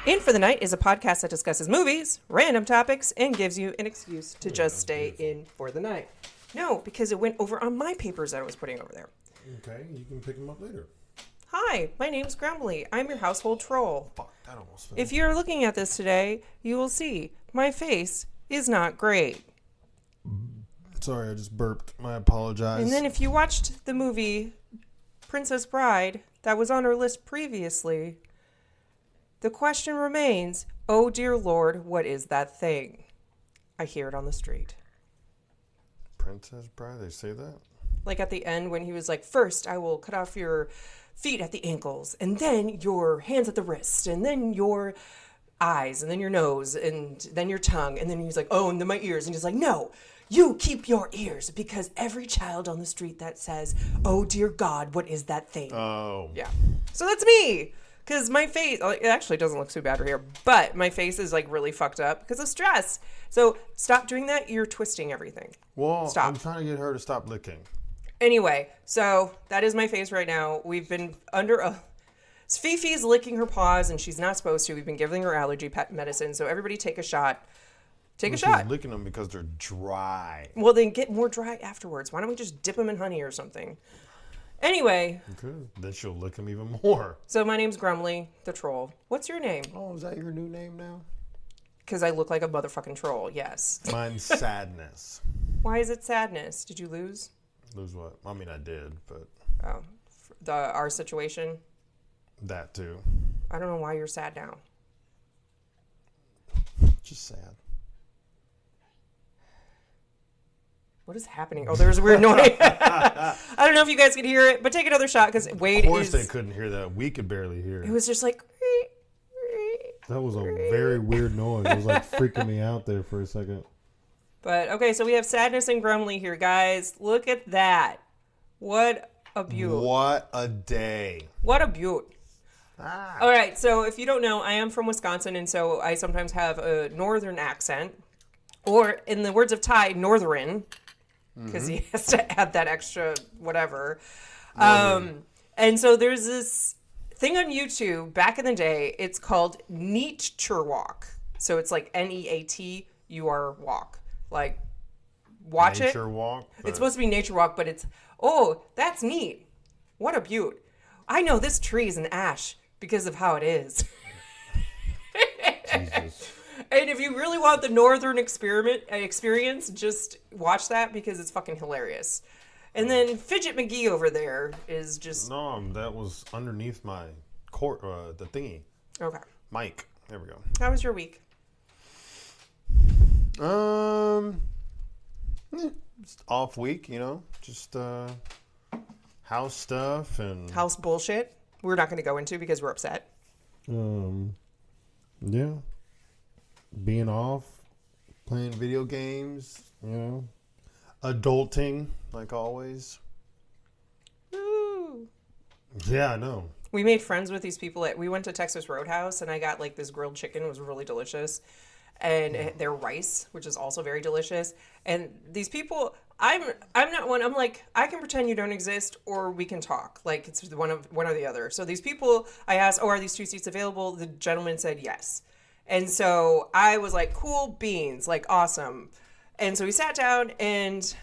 In for the Night is a podcast that discusses movies, random topics, and gives you an excuse to just stay in for the night. No, because it went over on my papers that I was putting over there. Okay, you can pick them up later. Hi, my name's Grumely. I'm your household troll. Fuck, that almost fell. If you're looking at this today, you will see my face is not great. Sorry, I just burped. I apologize. And then if you watched the movie Princess Bride that was on our list previously, the question remains, oh dear Lord, what is that thing? I hear it on the street. Princess Bride, they say that? Like at the end when he was like, first I will cut off your feet at the ankles, and then your hands at the wrist, and then your eyes, and then your nose, and then your tongue, and then he's like, oh, and then my ears, and he's like, no, you keep your ears, because every child on the street that says, oh dear God, what is that thing? Oh. Yeah. So that's me. Because my face, it actually doesn't look too bad right here, but my face is like really fucked up because of stress. So stop doing that. You're twisting everything. Well, stop. I'm trying to get her to stop licking. Anyway, so that is my face right now. We've been under a... Fifi's licking her paws and she's not supposed to. We've been giving her allergy medicine. So everybody take a shot. Take a shot. She's licking them because they're dry. Well, then get more dry afterwards. Why don't we just dip them in honey or something? Anyway. Okay. Then she'll lick them even more. So my name's Grumly, the troll. What's your name? Oh, is that your new name now? Because I look like a motherfucking troll, yes. Mine's Sadness. Why is it sadness? Did you lose? Lose what? I mean, I did, but... Oh, our situation? That too. I don't know why you're sad now. Just sad. What is happening? Oh, there's a weird noise. I don't know if you guys can hear it, but take another shot because Wade is... Of course they couldn't hear that. We could barely hear it. It was just like... That was a very weird noise. It was like freaking me out there for a second. But, okay, so we have Sadness and Grumly here, guys. Look at that. What a beaut. What a day. What a beaut. Ah. All right, so if you don't know, I am from Wisconsin, and so I sometimes have a northern accent. Or, in the words of Ty, northern. Because he has to add that extra whatever. And so there's this thing on YouTube back in the day. It's called Nature Walk. So it's like Neatur walk. Like, watch it. Nature Walk. It's supposed to be Nature Walk, but it's, oh, that's neat. What a beaut. I know this tree is an ash because of how it is. Jesus. And if you really want the northern experience, just watch that because it's fucking hilarious. And then Fidget McGee over there is just... No, that was underneath my the thingy. Okay. Mic. There we go. How was your week? Just off week, you know, just house stuff and... House bullshit. We're not going to go into because we're upset. Yeah. Being off, playing video games, you know, adulting, like always. Woo. Yeah, I know. We made friends with these people. We went to Texas Roadhouse, and I got, like, this grilled chicken. It was really delicious. And their rice, which is also very delicious. And these people, I'm not one. I'm like, I can pretend you don't exist, or we can talk. Like, it's one or the other. So these people, I asked, oh, are these 2 seats available? The gentleman said yes. And so I was like, cool beans, like, awesome. And so we sat down, and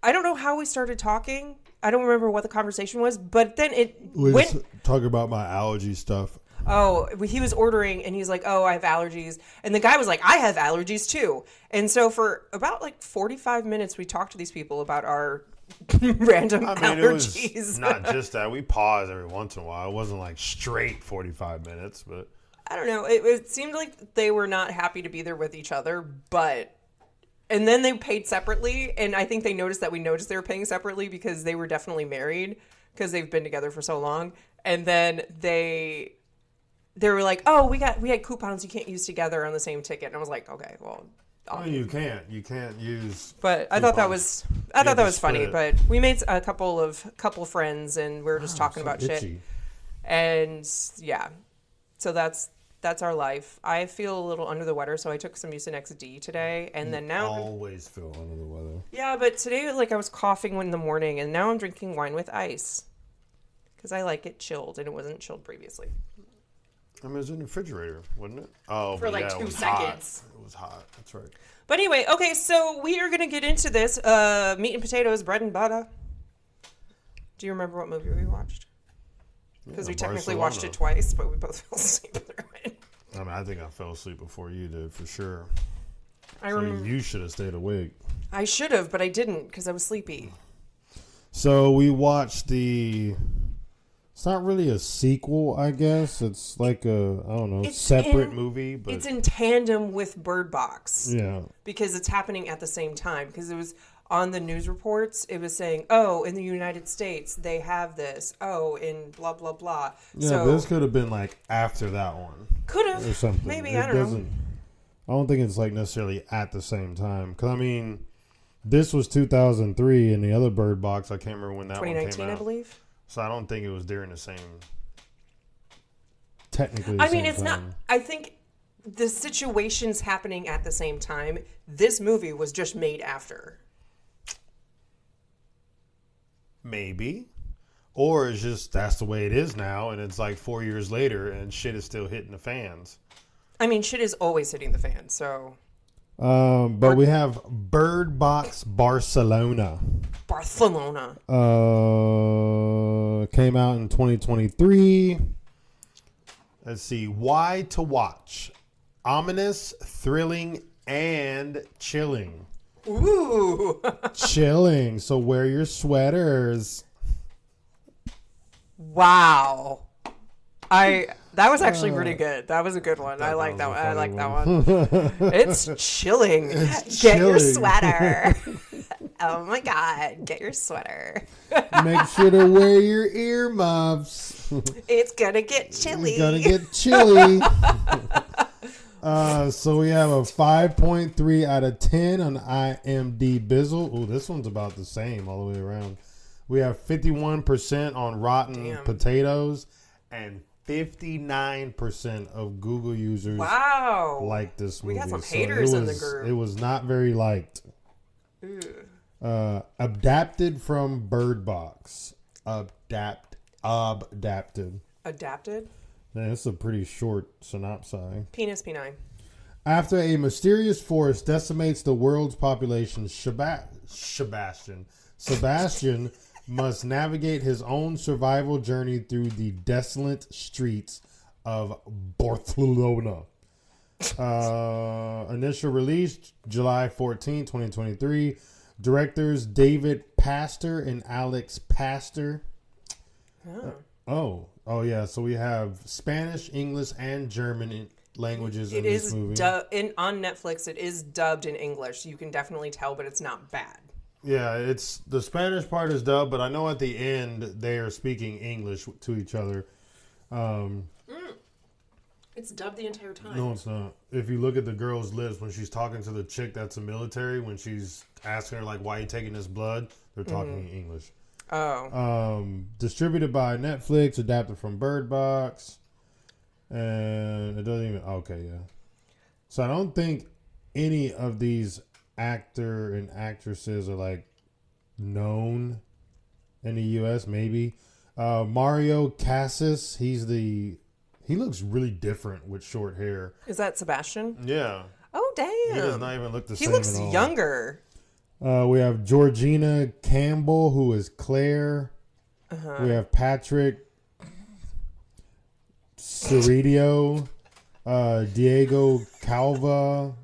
I don't know how we started talking. I don't remember what the conversation was, but then we went... talking about my allergy stuff. Oh, he was ordering, and he's like, oh, I have allergies. And the guy was like, I have allergies, too. And so for about, like, 45 minutes, we talked to these people about our random allergies. It was not just that. We paused every once in a while. It wasn't, like, straight 45 minutes, but... I don't know. It seemed like they were not happy to be there with each other, but... And then they paid separately, and I think they noticed that we noticed they were paying separately because they were definitely married, because they've been together for so long. And then they were like, oh, we had coupons you can't use together on the same ticket. And I was like, okay, well... Well, you can't use... But I thought that was funny, but we made a couple friends, and we were just talking about shit. And, yeah... So that's our life. I feel a little under the weather, so I took some Mucinex D today, and then now... always feel under the weather. Yeah, but today, like, I was coughing in the morning, and now I'm drinking wine with ice. Because I like it chilled, and it wasn't chilled previously. I mean, it was in the refrigerator, wasn't it? Oh, For like yeah, 2 it was seconds. Hot. It was hot. That's right. But anyway, okay, so we are going to get into this. Meat and potatoes, bread and butter. Do you remember what movie we watched? Because we technically watched it twice, but we both fell asleep through it. I mean, I think I fell asleep before you did, for sure. I remember. You should have stayed awake. I should have, but I didn't because I was sleepy. So we watched the... It's not really a sequel, I guess. It's like a, I don't know, separate movie. But it's in tandem with Bird Box. Yeah. Because it's happening at the same time. Because it was on the news reports, it was saying, oh, in the United States, they have this. Oh, in blah, blah, blah. Yeah, so, but this could have been like after that one. Could have. Or something. Maybe, I don't know. I don't think it's like necessarily at the same time. Because, I mean, this was 2003 and the other Bird Box, I can't remember when that one came out. 2019, I believe. So I don't think it was during the same. Technically, I mean, it's not. I think the situation's happening at the same time. This movie was just made after. Maybe. Or it's just that's the way it is now, and it's like 4 years later, and shit is still hitting the fans. I mean, shit is always hitting the fan, so. But we have Bird Box Barcelona. Barcelona. Came out in 2023. Let's see. Why to watch? Ominous, thrilling, and chilling. Ooh. Chilling. So wear your sweaters. Wow. That was actually pretty good. That was a good one. I like that one. I like that one. It's chilling. Get your sweater. Oh my God. Get your sweater. Make sure to wear your earmuffs. It's going to get chilly. It's going to get chilly. So we have a 5.3 out of 10 on IMDb Bizzle. Oh, this one's about the same all the way around. We have 51% on Rotten Potatoes and 59% of Google users like this movie. We got some haters in the group. It was not very liked. Adapted from Bird Box. Adapted. Adapted? Man, it's a pretty short synopsis. Penis P9. After a mysterious force decimates the world's population, Sebastian must navigate his own survival journey through the desolate streets of Barcelona. Initial release, July 14, 2023. Directors, David Pastor and Alex Pastor. Oh, yeah. So we have Spanish, English, and German languages in this movie. On Netflix, it is dubbed in English. You can definitely tell, but it's not bad. Yeah, it's the Spanish part is dubbed, but I know at the end they are speaking English to each other. It's dubbed the entire time. No, it's not. If you look at the girl's lips when she's talking to the chick that's a military, when she's asking her like, "Why are you taking this blood?" They're talking in English. Oh. Distributed by Netflix, adapted from Bird Box, and it doesn't even. Okay, yeah. So I don't think any of these actor and actresses are like known in the U.S. Maybe Mario Casas. He looks really different with short hair. Is that Sebastian? Yeah. Oh damn! He does not even look the same. He looks at all. younger. We have Georgina Campbell, who is Claire. We have Patrick Cerridio, Diego Calva.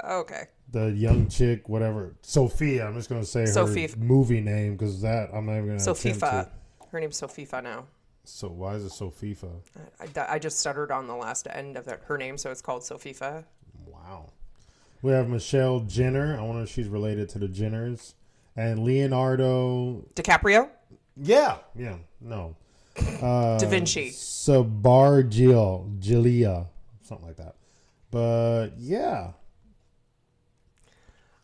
Okay. The young chick, whatever. Sophia. I'm just going to say her movie name because I'm not even going to Sofifa. Her name's Sofifa now. So why is it Sofifa? I just stuttered on the last end of her name, so it's called Sofifa. Wow. We have Michelle Jenner. I wonder if she's related to the Jenners. And Leonardo DiCaprio? Yeah. No. Da Vinci. Gilia. Something like that. But yeah.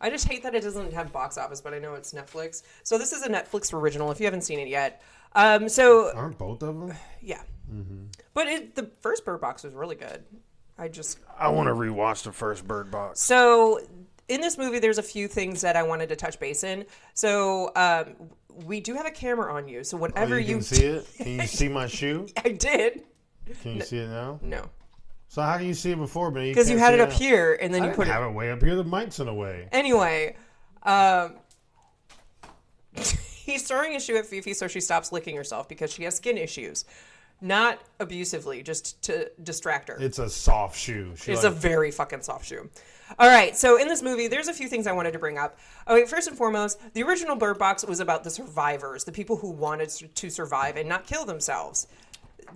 I just hate that it doesn't have box office, but I know it's Netflix. So this is a Netflix original if you haven't seen it yet. So aren't both of them? Yeah. Mm-hmm. But the first Bird Box was really good. I want to rewatch the first Bird Box. So in this movie, there's a few things that I wanted to touch base in. So we do have a camera on you, so whenever you can see it. Can you see my shoe? I did. Can you see it now? No. So how can you see it before, but because you had it up here and then you put it. I have it way up here. The mic's in the way. Anyway, he's throwing his shoe at Fifi so she stops licking herself because she has skin issues. Not abusively, just to distract her. It's a soft shoe. It's a very fucking soft shoe. All right, so in this movie, there's a few things I wanted to bring up. Okay, first and foremost, the original Bird Box was about the survivors, the people who wanted to survive and not kill themselves.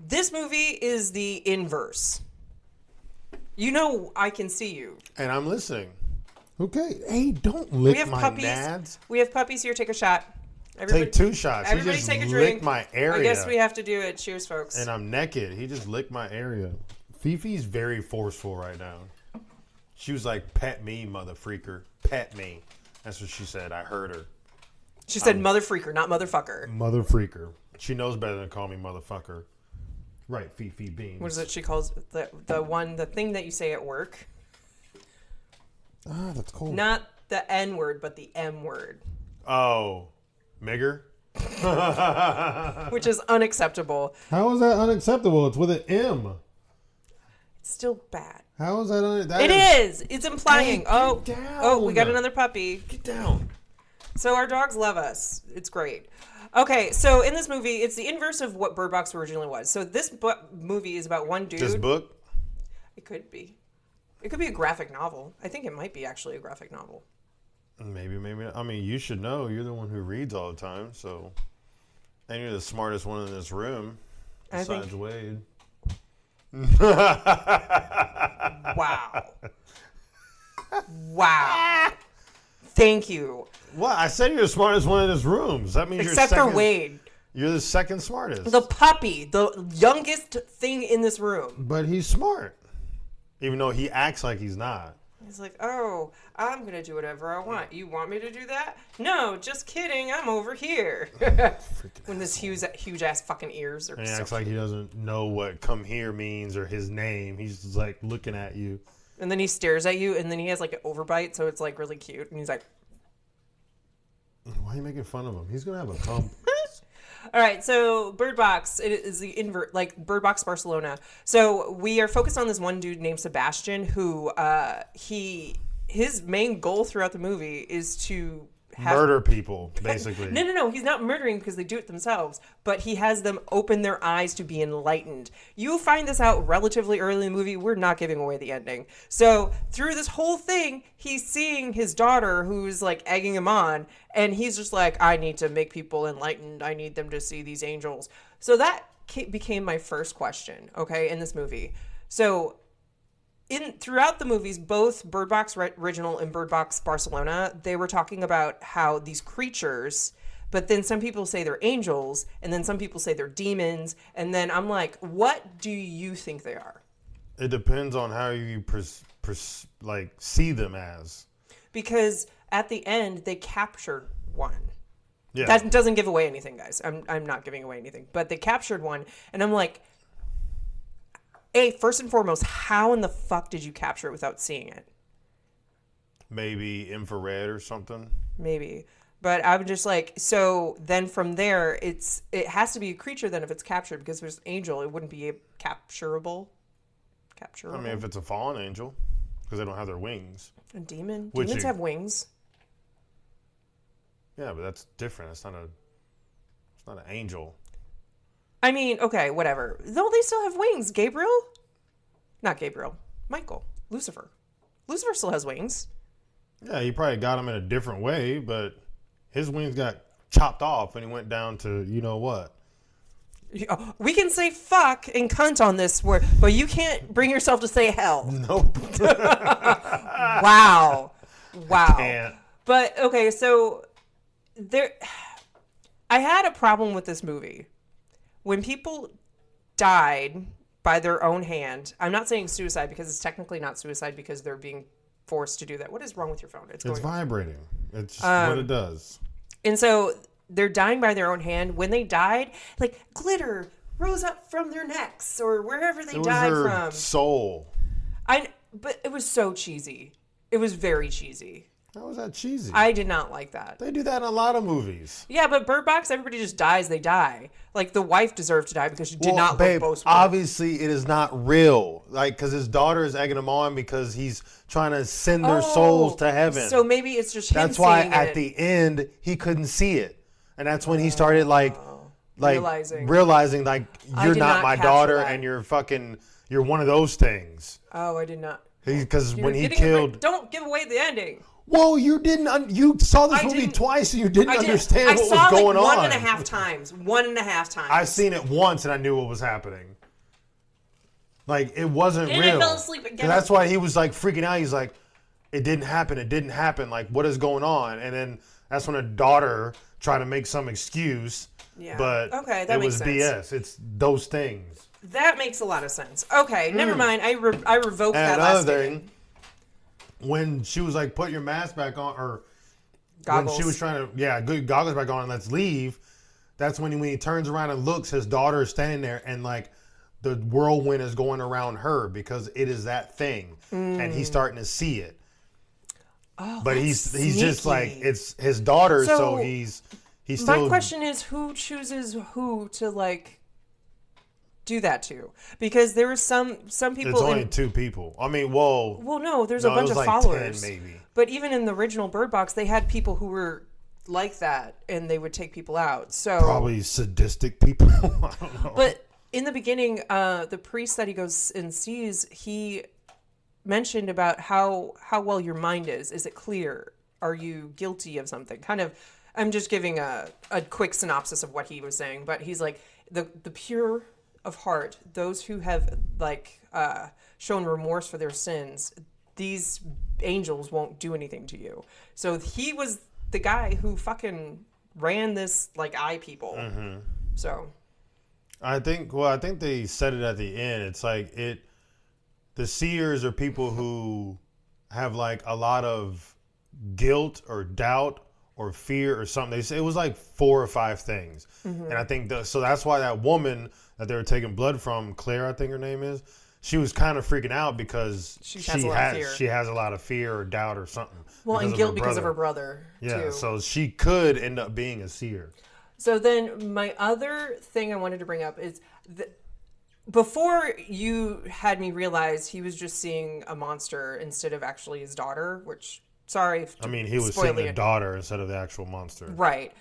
This movie is the inverse. You know I can see you. And I'm listening. Okay. Hey, don't lick my puppies. nads. We have puppies here. Take a shot. Take 2 shots. Everybody he just take a drink. licked my area. I guess we have to do it. Cheers, folks. And I'm naked. He just licked my area. Fifi's very forceful right now. She was like, pet me, mother freaker. Pet me. That's what she said. I heard her. She said mother freaker, not motherfucker. Mother freaker. She knows better than to call me motherfucker. Right, Fifi Beans. What is it she calls the thing that you say at work? Ah, that's cool. Not the N word, but the M word. Oh, Migger? Which is unacceptable. How is that unacceptable? It's with an M. It's still bad. How is that unacceptable? It is. It's implying. Hey, get down. Oh, we got another puppy. Get down. So our dogs love us. It's great. Okay, so in this movie, it's the inverse of what Bird Box originally was. So this movie is about one dude. This book? It could be. It could be a graphic novel. I think it might be actually a graphic novel. Maybe, maybe not. I mean, you should know. You're the one who reads all the time, so. And you're the smartest one in this room, besides Wade. Wow. Wow. Thank you. What? I said you're the smartest one in this room. Does that mean Except for Wade. You're the second smartest. The puppy, the youngest thing in this room. But he's smart. Even though he acts like he's not. He's like, oh, I'm going to do whatever I want. You want me to do that? No, just kidding. I'm over here. When this huge ass fucking ears are and he so acts like he doesn't know what come here means or his name. He's just like looking at you. And then he stares at you and then he has like an overbite. So it's like really cute. And he's like, why are you making fun of him? He's going to have a pump. All right, so Bird Box, it is the invert, like Bird Box Barcelona. So we are focused on this one dude named Sebastian who his main goal throughout the movie is to murder people, basically. No. He's not murdering because they do it themselves, but he has them open their eyes to be enlightened. You'll find this out relatively early in the movie. We're not giving away the ending. So through this whole thing, he's seeing his daughter who's like egging him on, and he's just like, I need to make people enlightened. I need them to see these angels. So that became my first question, okay, in this movie. So throughout the movies, both Bird Box Original and Bird Box Barcelona, they were talking about how these creatures, but then some people say they're angels, and then some people say they're demons, and then I'm like, what do you think they are? It depends on how you see them as. Because at the end, they captured one. Yeah. That doesn't give away anything, guys. I'm not giving away anything, but they captured one, and I'm like, first and foremost, how in the fuck did you capture it without seeing it? Maybe infrared or something. Maybe. But I'm just like, so then from there, it has to be a creature then if it's captured, because if there's an angel, it wouldn't be capturable. I mean, if it's a fallen angel, because they don't have their wings. A demon? Demons have wings. Yeah, but that's different. It's not an angel. I mean, okay, whatever. No, they still have wings. Gabriel? Not Gabriel. Michael. Lucifer. Lucifer still has wings. Yeah, he probably got them in a different way, but his wings got chopped off and he went down to you know what. We can say fuck and cunt on this word, but you can't bring yourself to say hell. Nope. Wow. I can't. But, okay, so I had a problem with this movie. When people died by their own hand, I'm not saying suicide because it's technically not suicide because they're being forced to do that. What is wrong with your phone? It's vibrating. It's just what it does. And so they're dying by their own hand. When they died, like glitter rose up from their necks or wherever they died from. Soul. But it was so cheesy. It was very cheesy. How was that cheesy? I did not like that. They do that in a lot of movies. Yeah, but Bird Box, everybody just dies. They die. Like, the wife deserved to die because she did not babe, look boastful. obviously, it is not real. Like, because his daughter is egging him on because he's trying to send their souls to heaven. So maybe it's just him That's why seeing at it. the end, he couldn't see it. And that's when he started, realizing, like, you're did not not my capture daughter that. and you're one of those things. Oh, I did not. Because when he Getting killed... Don't give away the ending. Whoa, you didn't... you saw this movie twice and you didn't understand what was going on. I saw it like 1.5 times. 1.5 times. I've seen it once and I knew what was happening. Like, it wasn't and real. I fell asleep again. That's why he was, like, freaking out. He's like, it didn't happen. Like, what is going on? And then that's when a daughter tried to make some excuse. Yeah. But that it makes was sense. BS. It's those things. That makes a lot of sense. Okay, never mind. I revoked that last thing. When she was like, put your mask back on, or Goggles. when she was trying to, good goggles back on and let's leave, that's when he turns around and looks, his daughter is standing there and like the whirlwind is going around her because it is that thing. And he's starting to see it. Oh, but he's sneaky. just like, it's his daughter, so he's still... My question is, who chooses who to like do that to? Because there were some people. It's only 2 people. I mean, well, no, there's a bunch of like followers. 10 maybe. But even in the original Bird Box, they had people who were like that, and they would take people out. So probably sadistic people. I don't know. But in the beginning, the priest that he goes and sees, he mentioned about how well your mind is. Is it clear? Are you guilty of something? Kind of. I'm just giving a quick synopsis of what he was saying, but he's like the pure of heart, those who have like shown remorse for their sins, these angels won't do anything to you. So he was the guy who fucking ran this like eye people. Mm-hmm. So I think they said it at the end. It's like the seers are people who have like a lot of guilt or doubt or fear or something. They say it was like 4 or 5 things. Mm-hmm. And I think so that's why that woman that they were taking blood from, Claire, I think her name is, she was kind of freaking out because she has a lot of fear or doubt or something. Well, and guilt because of her brother, too. So she could end up being a seer. So then my other thing I wanted to bring up is before you had me realize he was just seeing a monster instead of actually his daughter, which, sorry. I mean, he was seeing the daughter instead of the actual monster. Right.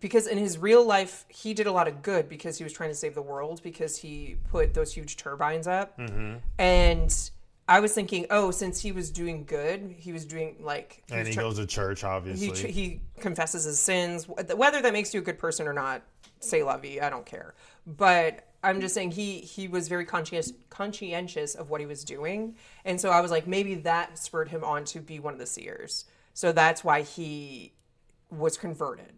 Because in his real life, he did a lot of good because he was trying to save the world because he put those huge turbines up. Mm-hmm. And I was thinking, since he was doing good, he was doing like... And he goes to church, obviously. He confesses his sins. Whether that makes you a good person or not, say la vie, I don't care. But I'm just saying he was very conscientious of what he was doing. And so I was like, maybe that spurred him on to be one of the seers. So that's why he was converted.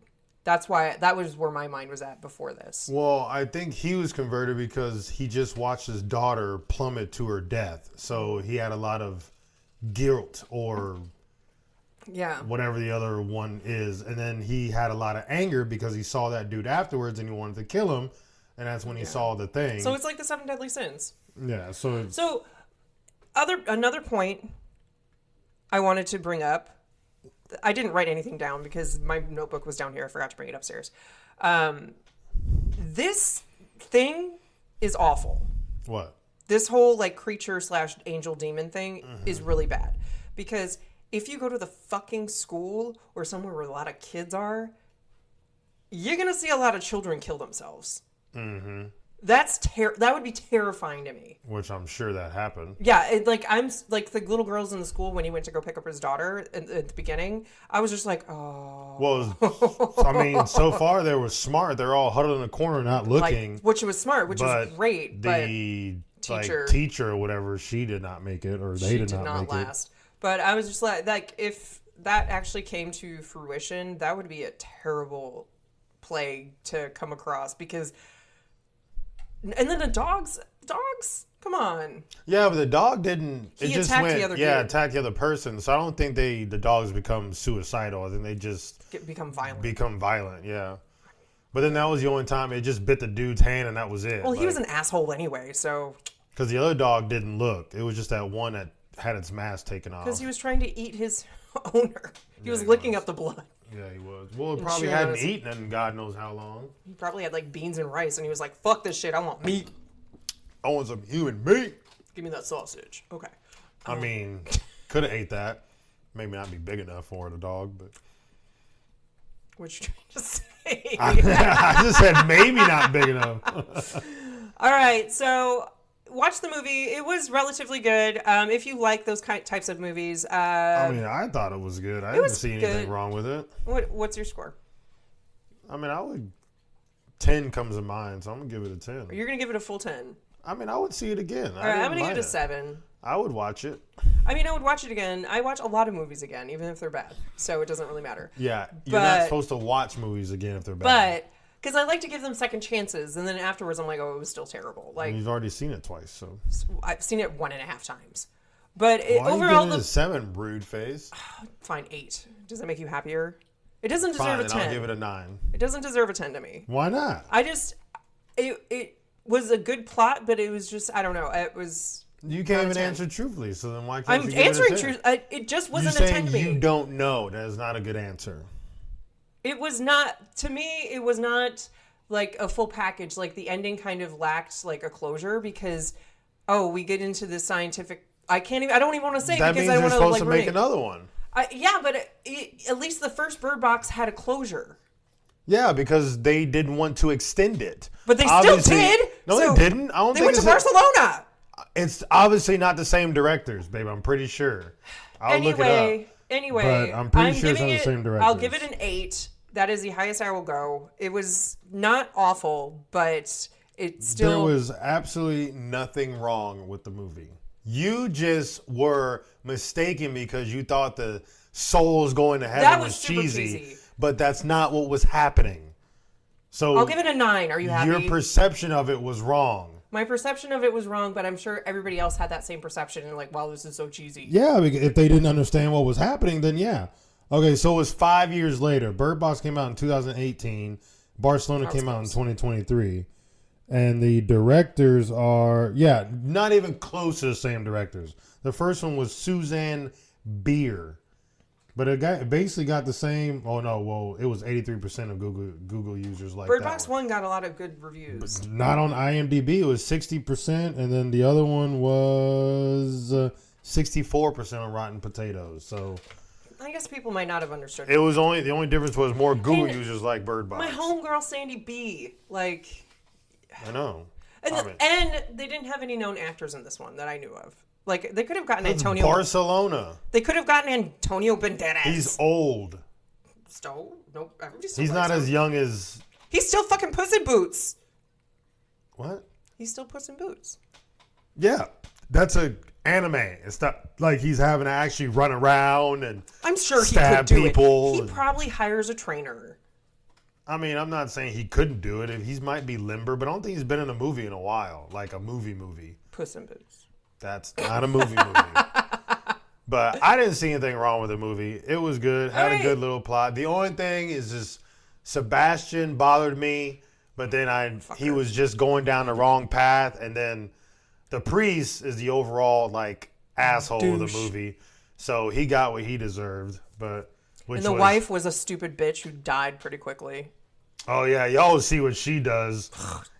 That was where my mind was at before this. Well, I think he was converted because he just watched his daughter plummet to her death. So he had a lot of guilt or whatever the other one is. And then he had a lot of anger because he saw that dude afterwards and he wanted to kill him. And that's when he saw the thing. So it's like the 7 deadly sins. Yeah. So another point I wanted to bring up. I didn't write anything down because my notebook was down here. I forgot to bring it upstairs. This thing is awful. What? This whole like creature / angel demon thing is really bad. Because if you go to the fucking school or somewhere where a lot of kids are, you're going to see a lot of children kill themselves. Mm-hmm. That would be terrifying to me. Which I'm sure that happened. Yeah, I'm like the little girls in the school when he went to go pick up his daughter at the beginning. I was just like, oh. Well, I mean, so far they were smart. They're all huddled in a corner, not looking. Which was smart, which was great. The teacher or whatever, she did not make it, or they did not make last. But I was just like, if that actually came to fruition, that would be a terrible plague to come across because. And then the dogs, come on. Yeah, but the dog didn't. He attacked the other dude. Attacked the other person. So I don't think the dogs become suicidal. I think they just become violent. Yeah. But then that was the only time it just bit the dude's hand, and that was it. Well, he was an asshole anyway, so. Because the other dog didn't look. It was just that one that had its mask taken off. Because he was trying to eat his owner. He was licking up the blood. Yeah, he was. Well, he probably hadn't eaten in God knows how long. He probably had like beans and rice, and he was like, "Fuck this shit! I want meat. I want some human meat. Give me that sausage." Okay. I mean, could have ate that. Maybe not be big enough for the dog, but. What you trying to say? I just said maybe not big enough. All right, so watch the movie. It was relatively good. If you like those types of movies. I mean, I thought it was good. I didn't see anything wrong with it. What's your score? I mean, 10 comes to mind, so I'm going to give it a 10. You're going to give it a full 10? I mean, I would see it again. All right, I'm going to give it a 7. I would watch it. I mean, I would watch it again. I watch a lot of movies again, even if they're bad. So it doesn't really matter. Yeah, you're not supposed to watch movies again if they're bad. But, because I like to give them second chances, and then afterwards I'm like, oh, it was still terrible. Like, and you've already seen it twice, so. I've seen it 1.5 times. But overall, you 7, rude face. Fine, 8. Does that make you happier? It doesn't deserve Fine, a 10. I'll give it a 9. It doesn't deserve a 10 to me. Why not? It was a good plot, but it was just, I don't know. It was. You can't even answer truthfully, so then why can't you give answering it a 10? truth. It just wasn't a 10 to me. You don't know. That is not a good answer. It was not, to me, it was not like a full package. Like the ending kind of lacked like a closure because, we get into the scientific. I don't even want to say that because means I want you're to supposed to make another one. Yeah, but at least the first Bird Box had a closure. Yeah, because they didn't want to extend it. But they still did. No, they didn't. I don't think they went to Barcelona. It's obviously not the same directors, babe. I'm pretty sure. I'll look it up. Anyway, but I'm pretty sure it's not the same directors. I'll give it an 8. That is the highest I will go. It was not awful, but it still. There was absolutely nothing wrong with the movie. You just were mistaken because you thought the souls going to heaven was cheesy, but that's not what was happening. So I'll give it a 9. Are you happy? Your perception of it was wrong. My perception of it was wrong, but I'm sure everybody else had that same perception and like, wow, this is so cheesy. Yeah, if they didn't understand what was happening, then yeah. Okay, so it was 5 years later. Bird Box came out in 2018. Barcelona came out in 2023. And the directors are, not even close to the same directors. The first one was Suzanne Bier. But it basically got the same. Oh, no. Well, it was 83% of Google users like Bird that. Box 1 got a lot of good reviews. But not on IMDb. It was 60%. And then the other one was 64% on Rotten Potatoes. So I guess people might not have understood. The only difference was more Google users like Bird Box. My homegirl Sandy B. Like. I know. And they didn't have any known actors in this one that I knew of. Like, they could have gotten Antonio... Barcelona. They could have gotten Antonio Banderas. He's old. Still? Nope. He's not as young as... He's still fucking Puss in Boots. What? He's still Puss in Boots. Yeah. That's a anime. It's not like he's having to actually run around and I'm sure stab he could do people. He probably hires a trainer. I mean, I'm not saying he couldn't do it. He might be limber, but I don't think he's been in a movie in a while. Like a movie. Puss in Boots. That's not a movie. But I didn't see anything wrong with the movie. It was good. Had a good little plot. The only thing is just Sebastian bothered me, but then he was just going down the wrong path. And then the priest is the overall like asshole of the movie. So he got what he deserved. And the wife was a stupid bitch who died pretty quickly. Oh, yeah. Y'all see what she does.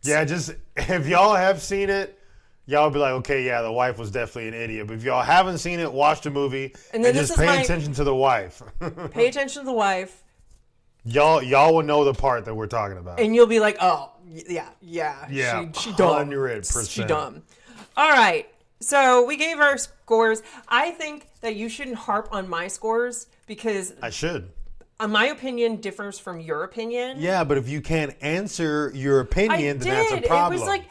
Yeah, just if y'all have seen it, y'all be like, okay, yeah, the wife was definitely an idiot. But if y'all haven't seen it, watch the movie and just pay attention to the wife. Pay attention to the wife. Y'all will know the part that we're talking about. And you'll be like, oh, yeah. She dumb. 100%. She dumb. All right. So we gave our scores. I think that you shouldn't harp on my scores because... I should. My opinion differs from your opinion. Yeah, but if you can't answer your opinion, then that's a problem. It was like,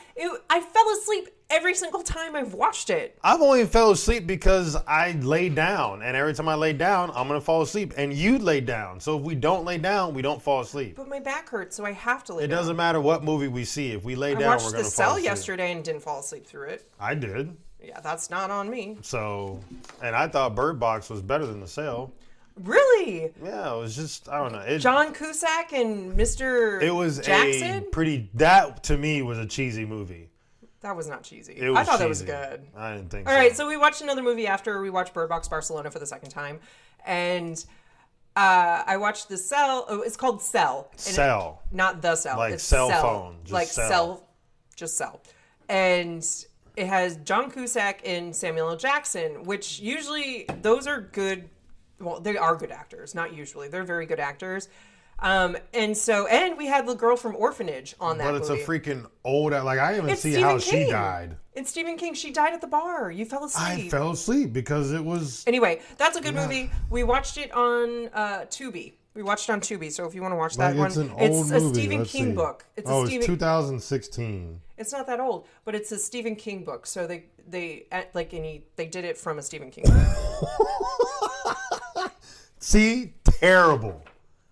I fell asleep every single time I've watched it. I've only fell asleep because I laid down. And every time I lay down, I'm going to fall asleep. And you laid down. So if we don't lay down, we don't fall asleep. But my back hurts, so I have to lay down. It doesn't matter what movie we see. If we lay down, we're going to fall asleep. I watched The Cell yesterday and didn't fall asleep through it. I did. Yeah, that's not on me. So, and I thought Bird Box was better than The Cell. Really? Yeah, it was just, I don't know. John Cusack and Mr. It was Jackson? that to me was a cheesy movie. That was not cheesy. It was I thought cheesy. that was good. I didn't think All so. right, so we watched another movie after we watched Bird Box Barcelona for the second time. And I watched The Cell. Oh, it's called Cell. Cell. Not The Cell. Like it's cell Cell. phone. Just like Cell. Just Cell. And it has John Cusack and Samuel L. Jackson, which usually those are good. Well, they are good actors. Not usually. They're very good actors. And we had the girl from Orphanage on that movie. But it's a freaking old, like, I didn't even see Stephen how King. she died. It's Stephen King. She died at the bar. You fell asleep. I fell asleep because it was... Anyway, that's a good movie. We watched it on Tubi. We watched it on Tubi, so if you want to watch that one. It's an old movie. It's a Stephen Let's King see. book. It's It's 2016. It's not that old, but it's a Stephen King book. So they did it from a Stephen King book. See? Terrible.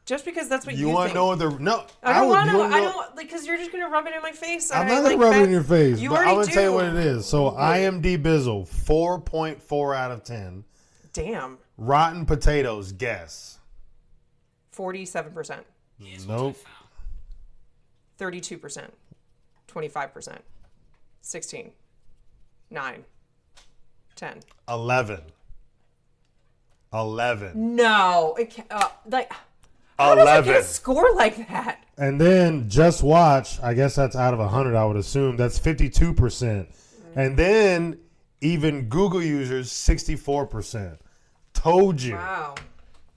Just because that's what you want think. to know what the... No. I don't want to. know- I don't, because you're just going to rub it in my face. I'm not going to rub it in your face, You but I'm already going to tell you do. what it is. So IMDb Bizzle, 4.4 out of 10. Damn. Rotten Potatoes, guess. 47%. Nope. 32%. 25%. 16. 9. 10. 11. No. It can't, how does it get a score like that? And then Just Watch, I guess that's out of 100, I would assume. That's 52%. And then even Google users, 64%. Told you. Wow.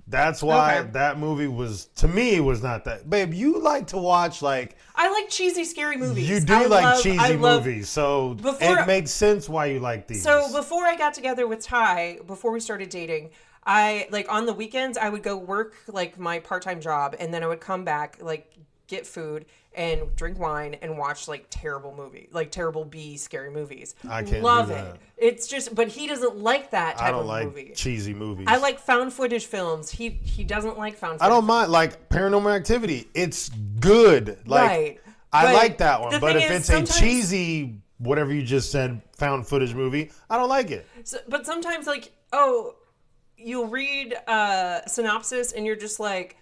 That's why that movie was, to me, was not that. Babe, you like to watch, like... I like cheesy, scary movies. You do cheesy movies, so it makes sense why you like these. So before I got together with Ty, before we started dating, I, like, on the weekends, I would go work, like, my part-time job, and then I would come back, like, get food and drink wine and watch, like, terrible B scary movies. I can't love do it. that. It's just, but he doesn't like that type of movie. I don't like cheesy movies. I like found footage films. He doesn't like found footage. I don't mind, like, Paranormal Activity. It's good. Like, right. I like that one. But if is, it's a cheesy, whatever you just said, found footage movie, I don't like it. So, but sometimes, like, you'll read synopsis and you're just like,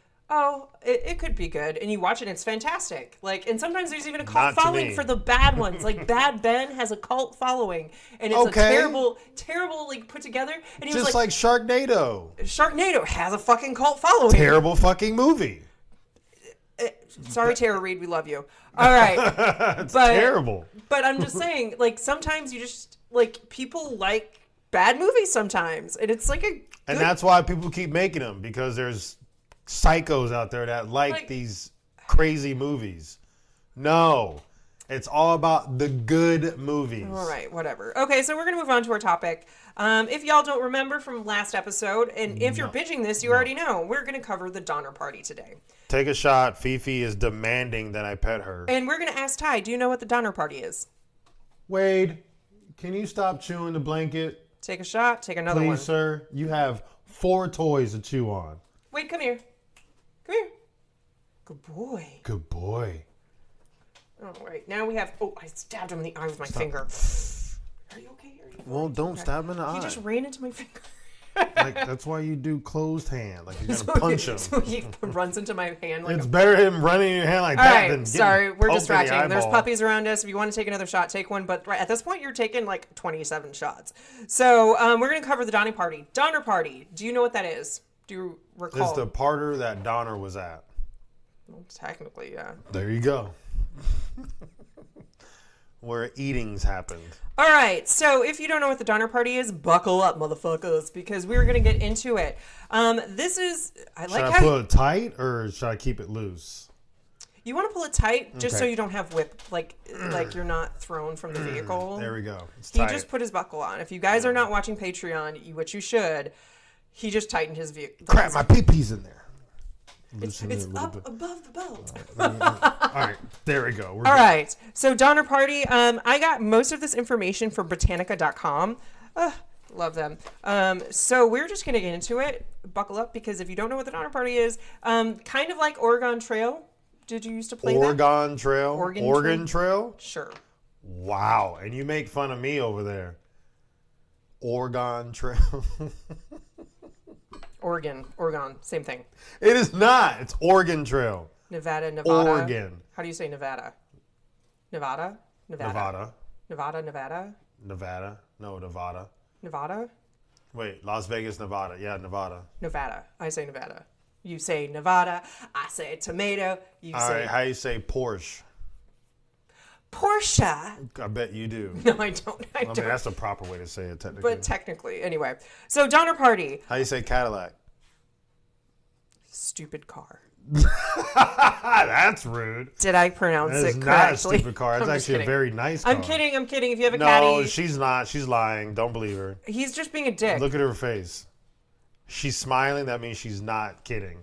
it could be good, and you watch it and it's fantastic. Like, and sometimes there's even a cult following for the bad ones. Like Bad Ben has a cult following, and it's a terrible, like put together. And he just was like Sharknado. Sharknado has a fucking cult following. Terrible fucking movie. Sorry, Tara Reid, we love you. All right, it's terrible. But I'm just saying, like, sometimes you just like people like bad movies sometimes, and it's like and that's why people keep making them, because there's psychos out there that like these crazy movies. No, it's all about the good movies. All right, whatever. Okay, so we're going to move on to our topic. If y'all don't remember from last episode, and if you're binging this, you already know, we're going to cover the Donner Party today. Take a shot. Fifi is demanding that I pet her. And we're going to ask Ty, do you know what the Donner Party is? Wade, can you stop chewing the blanket? Take a shot. Take another one. Please, sir. You have 4 toys to chew on. Wade, come here. Come here. Good boy. Good boy. All right, now we have... Oh, I stabbed him in the eye with my finger. Are you okay? Well, don't stab him in the eye. He just ran into my finger. Like, that's why you do closed hand. Like, you're going to punch him. So he runs into my hand like it's better him running in your hand like that than sorry, we're poked in the distracting. There's eyeball. puppies around us. If you want to take another shot, take one. But at this point, you're taking like 27 shots. So we're going to cover the Donner Party. Donner Party. Do you know what that is? Do you recall? It's the parter that Donner was at. Well, technically, yeah. There you go. Where eatings happened. All right, so if you don't know what the Donner Party is, buckle up, motherfuckers, because we're going to get into it. This is... Should I pull it tight or should I keep it loose? You want to pull it tight just so you don't have whip, like you're not thrown from the vehicle. There we go. It's He tight. just put his buckle on. If you guys are not watching Patreon, which you should, he just tightened his vehicle. Crap, my pee-pee's in there. It's up above the belt. All right, there we go. All right, so Donner Party. I got most of this information from Britannica.com. Love them. So we're just gonna get into it. Buckle up, because if you don't know what the Donner Party is, kind of like Oregon Trail. Did you used to play Oregon Trail? Oregon Trail? Sure. Wow, and you make fun of me over there. Oregon Trail. Oregon, same thing. It is not. It's Oregon Trail. Nevada. Oregon. How do you say Nevada? Nevada. Nevada. Nevada. No, Nevada. Nevada? Wait, Las Vegas, Nevada. Yeah, Nevada. Nevada. I say Nevada. You say Nevada. I say tomato. You All say... right, how you say Porsche? Porsche. I bet you do. No, I don't. I mean, don't. that's the proper way to say it, technically. But technically. Anyway. So, Donner Party. How you say Cadillac? Stupid car. That's rude. Did I pronounce That is it not correctly? a stupid car. It's actually a very nice car. I'm kidding. If you have a No, caddy. she's not. She's lying. Don't believe her. He's just being a dick. Look at her face. She's smiling. That means she's not kidding.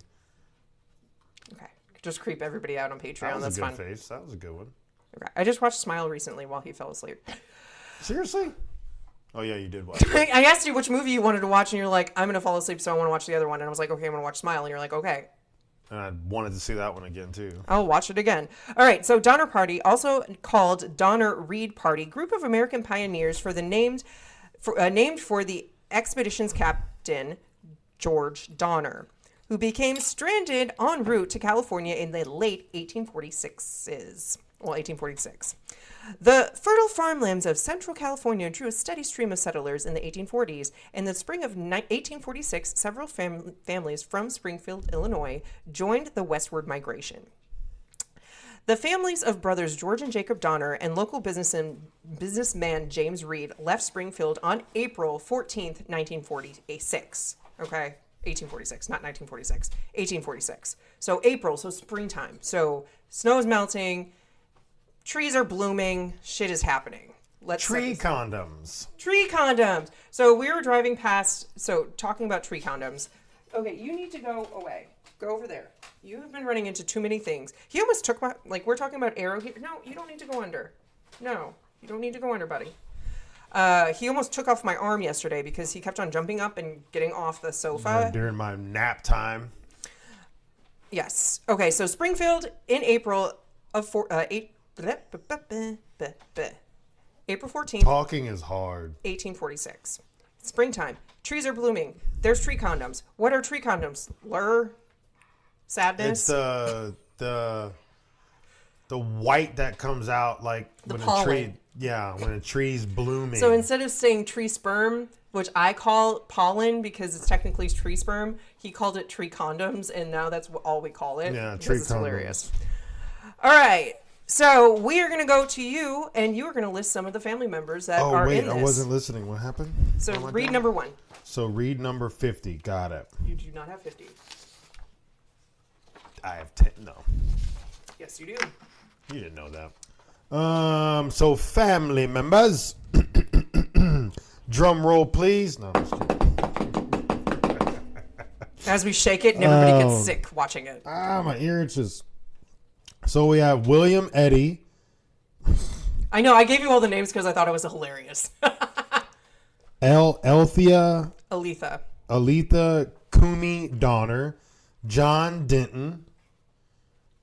Okay. Just creep everybody out on Patreon. That was That's a good fun. face. That was a good one. Okay. I just watched Smile recently while he fell asleep. Seriously? Oh, yeah, you did watch it. I asked you which movie you wanted to watch, and you're like, I'm going to fall asleep, so I want to watch the other one. And I was like, okay, I'm going to watch Smile. And you're like, okay. And I wanted to see that one again, too. I'll watch it again. All right, so Donner Party, also called Donner Reed Party, group of American pioneers named for the expedition's captain, George Donner, who became stranded en route to California in the late 1846. The fertile farmlands of Central California drew a steady stream of settlers in the 1840s. In the spring of 1846, several families from Springfield, Illinois, joined the westward migration. The families of brothers George and Jacob Donner and local businessman James Reed left Springfield on April 14th, 1946. Okay? 1846, not 1946. 1846. So April, so springtime. So snow is melting. Trees are blooming. Shit is happening. Tree condoms. Tree condoms. So we were driving past, talking about tree condoms. Okay, you need to go away. Go over there. You have been running into too many things. He almost took my, we're talking about arrow here. No, you don't need to go under. No, you don't need to go under, buddy. He almost took off my arm yesterday because he kept on jumping up and getting off the sofa. During my nap time. Yes. Okay, so Springfield in April of April 14th. Talking is hard. 1846. Springtime. Trees are blooming. There's tree condoms. What are tree condoms? Lure? Sadness? It's the white that comes out like the when pollen. a tree. Yeah, when a tree's blooming. So instead of saying tree sperm, which I call pollen because it's technically tree sperm, he called it tree condoms, and now that's all we call it. Yeah, tree condoms. It's hilarious. All right. So we are going to go to you, and you are going to list some of the family members that are in this. I wasn't listening. What happened? So read number 1. So read number 50. Got it. You do not have 50. I have 10. No. Yes, you do. You didn't know that. So family members. Drum roll, please. No, I'm just kidding. As we shake it, and everybody gets sick watching it. My ear itches. So we have William Eddy. I know. I gave you all the names because I thought it was hilarious. Althea. Aletha. Kumi Donner. John Denton.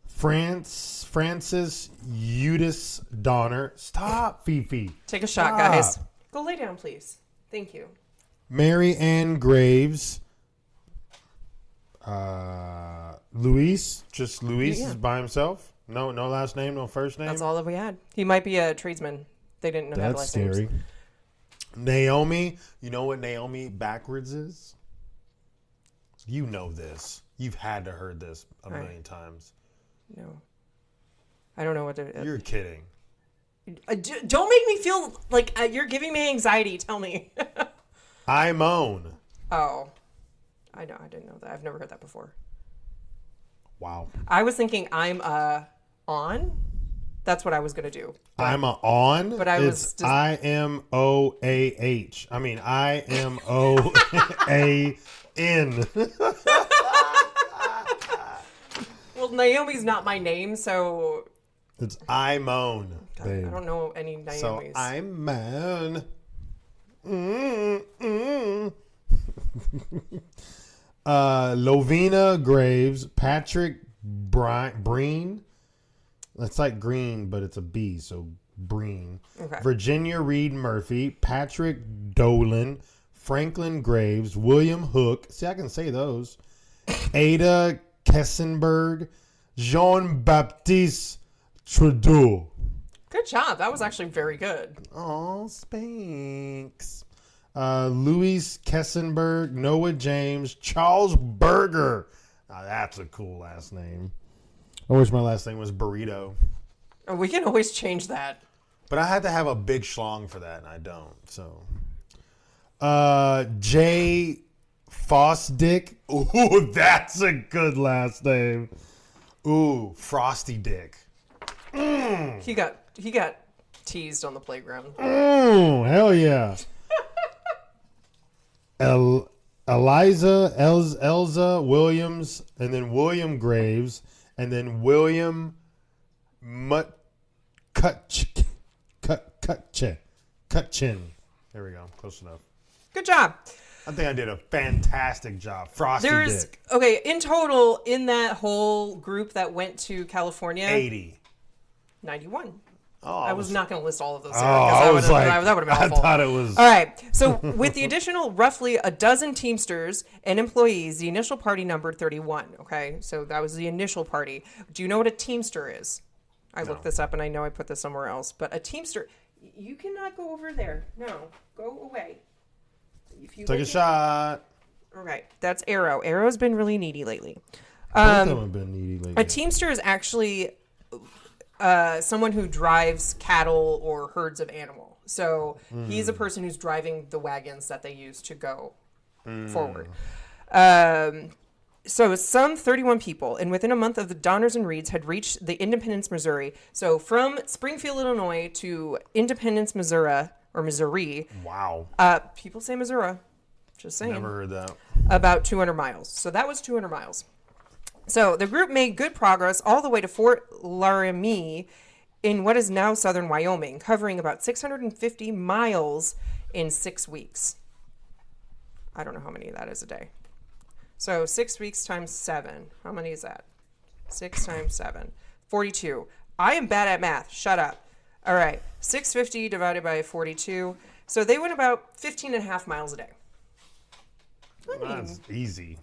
Francis Eudice Donner. Stop, Fifi. Take a shot, guys. Go lay down, please. Thank you. Mary Ann Graves. Luis. Just Luis is by himself. No last name, no first name. That's all that we had. He might be a tradesman. They didn't know how to last names. That's scary. Naomi. You know what Naomi backwards is? You know this. You've had to heard this a million times. No. I don't know what to... You're kidding. Don't make me feel like you're giving me anxiety. Tell me. I moan. Oh. I know. I didn't know that. I've never heard that before. Wow. I was thinking I'm on. That's what I was going to do. But, I'm on. But I was just... IMOAH. I mean, IMOAN. Well, Naomi's not my name, so... It's I moan. I don't know any Naomis. So I moan. Lovina Graves, Patrick Breen. That's like green, but it's a B, so Breen. Okay. Virginia Reed Murphy, Patrick Dolan, Franklin Graves, William Hook. See, I can say those. Ada Kessenberg, Jean-Baptiste Trudeau. Good job. That was actually very good. Oh, Spanx. Louis Kessenberg, Noah James, Charles Berger. Now that's a cool last name. I wish my last name was Burrito. We can always change that. But I had to have a big schlong for that, and I don't. So, Jay Fosdick. Ooh, that's a good last name. Ooh, Frosty Dick. He got teased on the playground. Hell yeah. Elza Williams, and then William Graves, and then William Cutchin. There we go. Close enough. Good job. I think I did a fantastic job. Frosty Dick. Okay, in total, in that whole group that went to California, 80. 91. Oh, I was not going to list all of those. Here, I was like, that would have been awful. I thought it was. All right. So with the additional roughly a dozen Teamsters and employees, the initial party numbered 31. Okay. So that was the initial party. Do you know what a Teamster is? I looked this up and I know I put this somewhere else. But a Teamster, you cannot go over there. No. Go away. If you Take a shot. All right. That's Arrow. Arrow's been really needy lately. Both of them have been needy lately. A Teamster is actually someone who drives cattle or herds of animal. So he's a person who's driving the wagons that they use to go forward. So some 31 people, and within a month of the Donners and Reeds had reached the Independence, Missouri. So from Springfield, Illinois to Independence, Missouri, or Missouri. Wow. People say Missouri. Just saying. Never heard that. About 200 miles. So that was 200 miles. So the group made good progress all the way to Fort Laramie in what is now southern Wyoming, covering about 650 miles in 6 weeks. I don't know how many that is a day. So 6 weeks times 7. How many is that? 6 times 7. 42. I am bad at math. Shut up. All right. 650 divided by 42. So they went about 15 and a half miles a day. That's easy.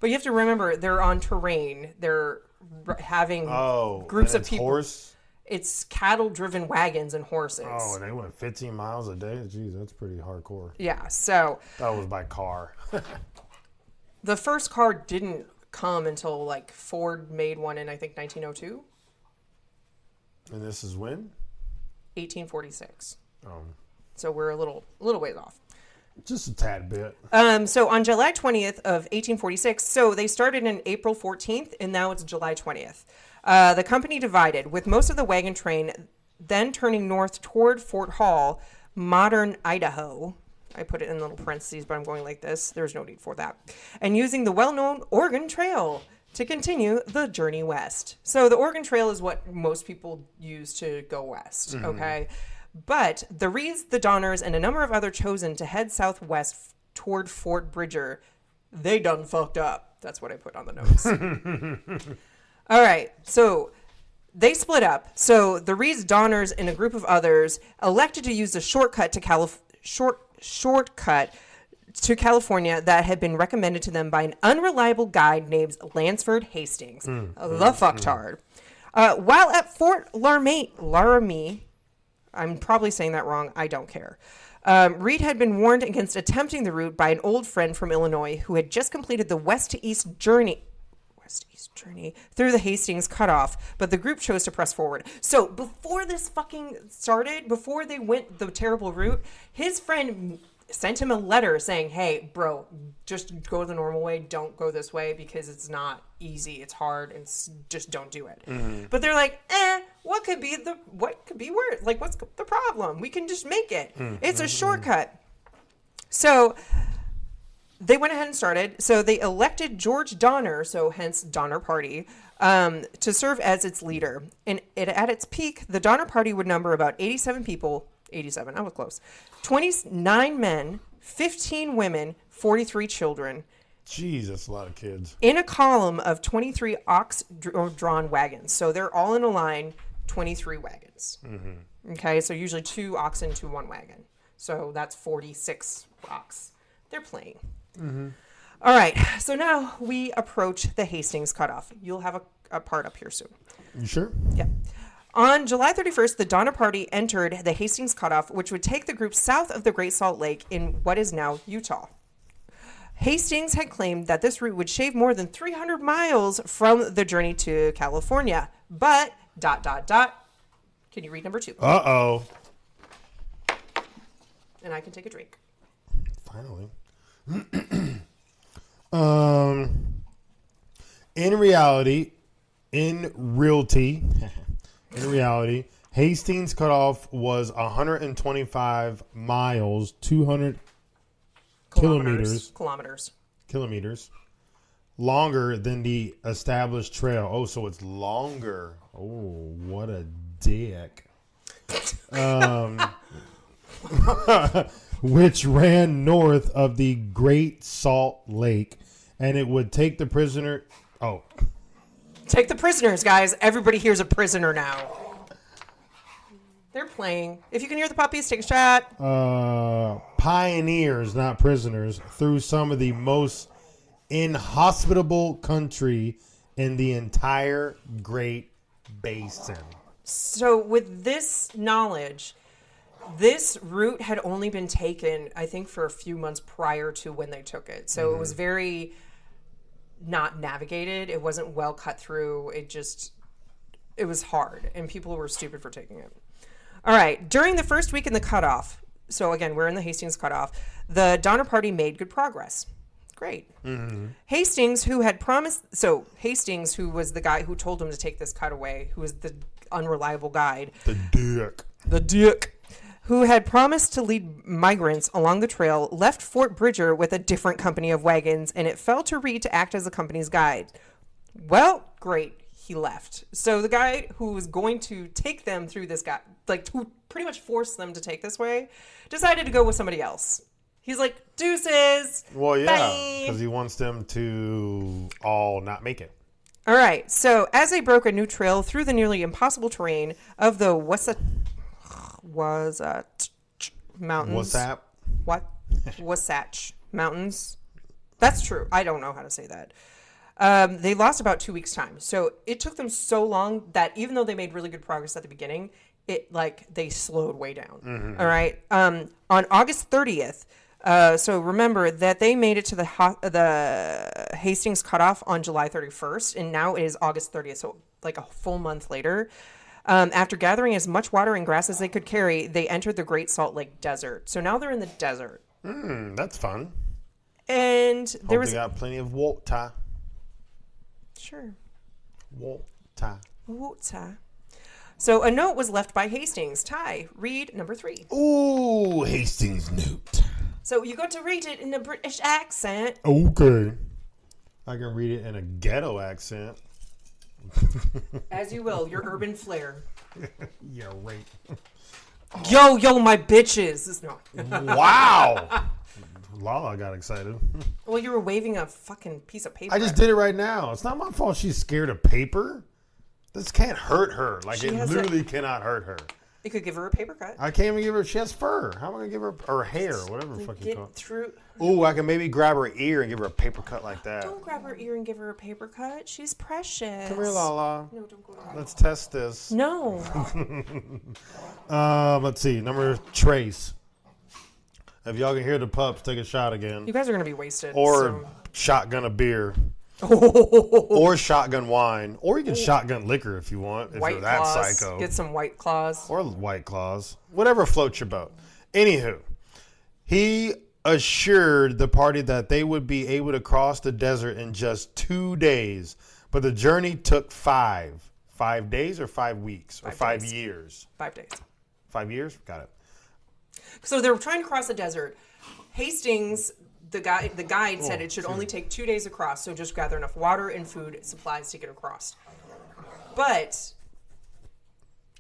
But you have to remember, they're on terrain. They're having groups of people. Horse? It's cattle-driven wagons and horses. Oh, and they went 15 miles a day? Jeez, that's pretty hardcore. Yeah, so... That was by car. The first car didn't come until, like, Ford made one in, I think, 1902. And this is when? 1846. Oh. So we're a little ways off. Just a tad bit. So on July 20th of 1846, so they started in April 14th, and now it's July 20th. The company divided, with most of the wagon train then turning north toward Fort Hall, modern Idaho. I put it in little parentheses, but I'm going like this. There's no need for that. And using the well-known Oregon Trail to continue the journey west. So the Oregon Trail is what most people use to go west, okay? But the Reeds, the Donners, and a number of other chosen to head southwest toward Fort Bridger, they done fucked up. That's what I put on the notes. All right, so they split up. So the Reeds, Donners, and a group of others elected to use the shortcut to shortcut to California that had been recommended to them by an unreliable guide named Lansford Hastings, the fucktard. While at Fort Laramie, I'm probably saying that wrong. I don't care. Reed had been warned against attempting the route by an old friend from Illinois who had just completed the west-to-east journey through the Hastings cutoff, but the group chose to press forward. So before this fucking started, before they went the terrible route, his friend sent him a letter saying, hey, bro, just go the normal way. Don't go this way because it's not easy. It's hard and just don't do it. But they're like, what could be worse? Like, what's the problem? We can just make it. It's a shortcut. So they went ahead and started. So they elected George Donner, so hence Donner Party, to serve as its leader. And at its peak, the Donner Party would number about 87 people. 87, I was close. 29 men, 15 women, 43 children. Jeez, that's a lot of kids. In a column of 23 ox-drawn wagons. So they're all in a line, 23 wagons. Okay, so usually 2 oxen to 1 wagon. So that's 46 ox. They're playing. All right, so now we approach the Hastings cutoff. You'll have a part up here soon. You sure? Yeah. On July 31st, the Donner Party entered the Hastings Cutoff, which would take the group south of the Great Salt Lake in what is now Utah. Hastings had claimed that this route would shave more than 300 miles from the journey to California. But, ... Can you read number 2? Uh-oh. And I can take a drink. Finally. In reality, Hastings Cutoff was 125 miles, 200 kilometers longer than the established trail. Oh, so it's longer. Oh, what a dick. Which ran north of the Great Salt Lake, and it would take the prisoner. Oh, take the prisoners, guys. Everybody here's a prisoner now. They're playing. If you can hear the puppies, take a shot. Pioneers, not prisoners, through some of the most inhospitable country in the entire Great Basin. So with this knowledge, this route had only been taken, I think, for a few months prior to when they took it. So it was very not navigated. It wasn't well cut through. It was hard, and people were stupid for taking it. All right. During the first week in the cutoff, so again, we're in the Hastings cutoff, the Donner Party made good progress. Great. Mm-hmm. Hastings, who was the guy who told him to take this cutaway, who was the unreliable guide. The dick. Who had promised to lead migrants along the trail, left Fort Bridger with a different company of wagons, and it fell to Reed to act as the company's guide. Well, great. He left. So the guy who was going to take them through this guy, who pretty much forced them to take this way, decided to go with somebody else. He's like, deuces. Well, yeah, because he wants them to all not make it. All right. So as they broke a new trail through the nearly impossible terrain of the Wasatch Mountains. Wasatch Mountains. That's true. I don't know how to say that. They lost about 2 weeks' time. So it took them so long that even though they made really good progress at the beginning, they slowed way down. Mm-hmm. All right. On August 30th, so remember that they made it to the Hastings cutoff on July 31st, and now it is August 30th, so like a full month later. After gathering as much water and grass as they could carry, they entered the Great Salt Lake Desert. So now they're in the desert. That's fun. And they got plenty of water. Sure. Water. So a note was left by Hastings. Ty, read number 3. Ooh, Hastings' note. So you got to read it in a British accent. Okay. I can read it in a ghetto accent. As you will, your urban flair. Yeah, right. Yo, my bitches. Wow. Lala got excited. Well, you were waving a fucking piece of paper. I just did it right now. It's not my fault she's scared of paper. This can't hurt her. It literally cannot hurt her. You could give her a paper cut. I can't even give her. She has fur. How am I going to give her her hair? Whatever the fuck you call it. Through. Ooh, I can maybe grab her ear and give her a paper cut like that. Don't grab her ear and give her a paper cut. She's precious. Come here, Lala. No, don't go there. Let's test this. No. Let's see. Number Trace. If y'all can hear the pups, take a shot again. You guys are going to be wasted. Or shotgun a beer. Or shotgun wine. Or you can shotgun liquor if you want. If you're that psycho. Get some White Claws. Or White Claws. Whatever floats your boat. Anywho, he assured the party that they would be able to cross the desert in just 2 days. But the journey took 5. 5 days or 5 weeks? Or 5 years? 5 days. 5 years? Got it. So they were trying to cross the desert. Hastings, the guide said it should only take 2 days across, so just gather enough water and food supplies to get across. But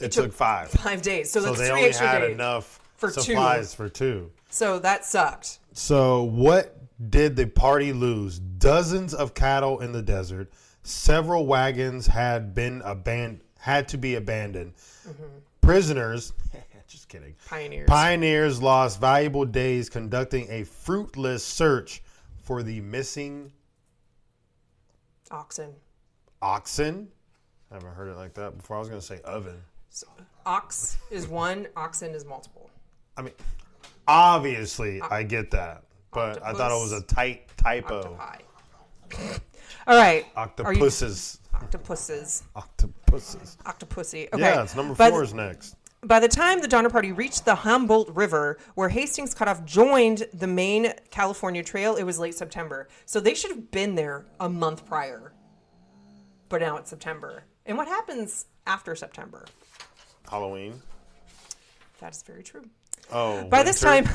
it took 5. 5 days. So that's they 3 only extra had days enough for supplies for 2. So that sucked. So what did the party lose? Dozens of cattle in the desert. Several wagons had to be abandoned. Mm-hmm. Prisoners. Just kidding. Pioneers lost valuable days conducting a fruitless search for the missing oxen. Oxen? I haven't heard it like that before. I was going to say oven. So, ox is one, oxen is multiple. I mean, obviously, I get that, but Octopus. I thought it was a typo. Octopi. All right. Octopuses. Octopuses. Octopuses. Octopussy. Okay. Yeah, it's number 4 is next. By the time the Donner Party reached the Humboldt River, where Hastings Cutoff joined the main California Trail, it was late September. So they should have been there a month prior. But now it's September. And what happens after September? Halloween. That is very true. Oh, by this time,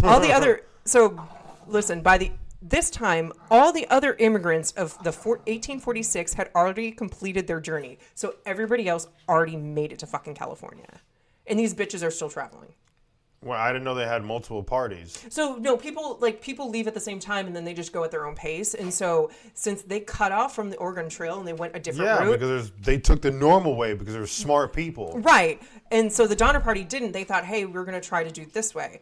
all the other... So, listen, this time, all the other immigrants of the 1846 had already completed their journey. So everybody else already made it to fucking California. And these bitches are still traveling. Well, I didn't know they had multiple parties. So, no, people leave at the same time and then they just go at their own pace. And so, since they cut off from the Oregon Trail and they went a different route. Yeah, because they took the normal way because they're smart people. Right. And so the Donner Party didn't. They thought, hey, we're going to try to do it this way.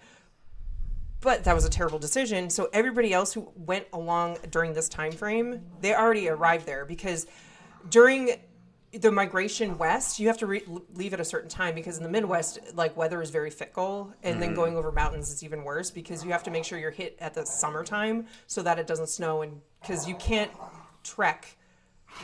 But that was a terrible decision. So everybody else who went along during this time frame, they already arrived there because during the migration west, you have to leave at a certain time because in the Midwest, like weather is very fickle, and then going over mountains is even worse because you have to make sure you're hit at the summertime so that it doesn't snow, and because you can't trek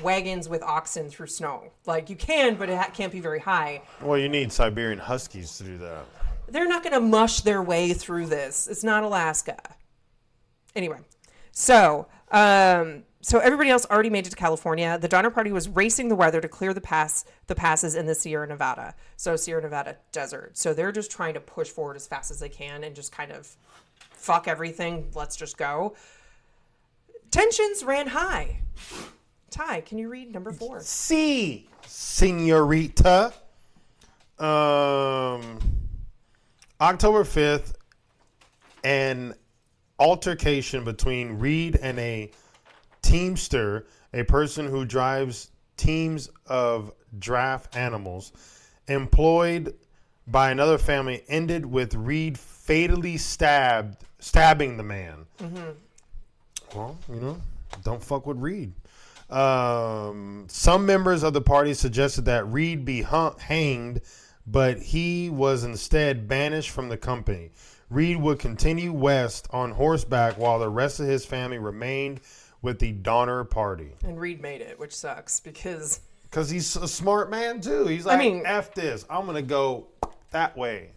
wagons with oxen through snow. Like you can, but it can't be very high. Well, you need Siberian Huskies to do that. They're not going to mush their way through this. It's not Alaska. Anyway, so everybody else already made it to California. The Donner Party was racing the weather to clear the passes in the Sierra Nevada. So Sierra Nevada desert. So they're just trying to push forward as fast as they can and just kind of fuck everything. Let's just go. Tensions ran high. Ty, can you read number 4? Si, senorita. October 5th, an altercation between Reed and a teamster, a person who drives teams of draft animals, employed by another family, ended with Reed fatally stabbing the man. Mm-hmm. Well, don't fuck with Reed. Some members of the party suggested that Reed be hanged, but he was instead banished from the company. Reed would continue west on horseback while the rest of his family remained with the Donner Party. And Reed made it, which sucks because he's a smart man too. He's like, F this. I'm going to go that way.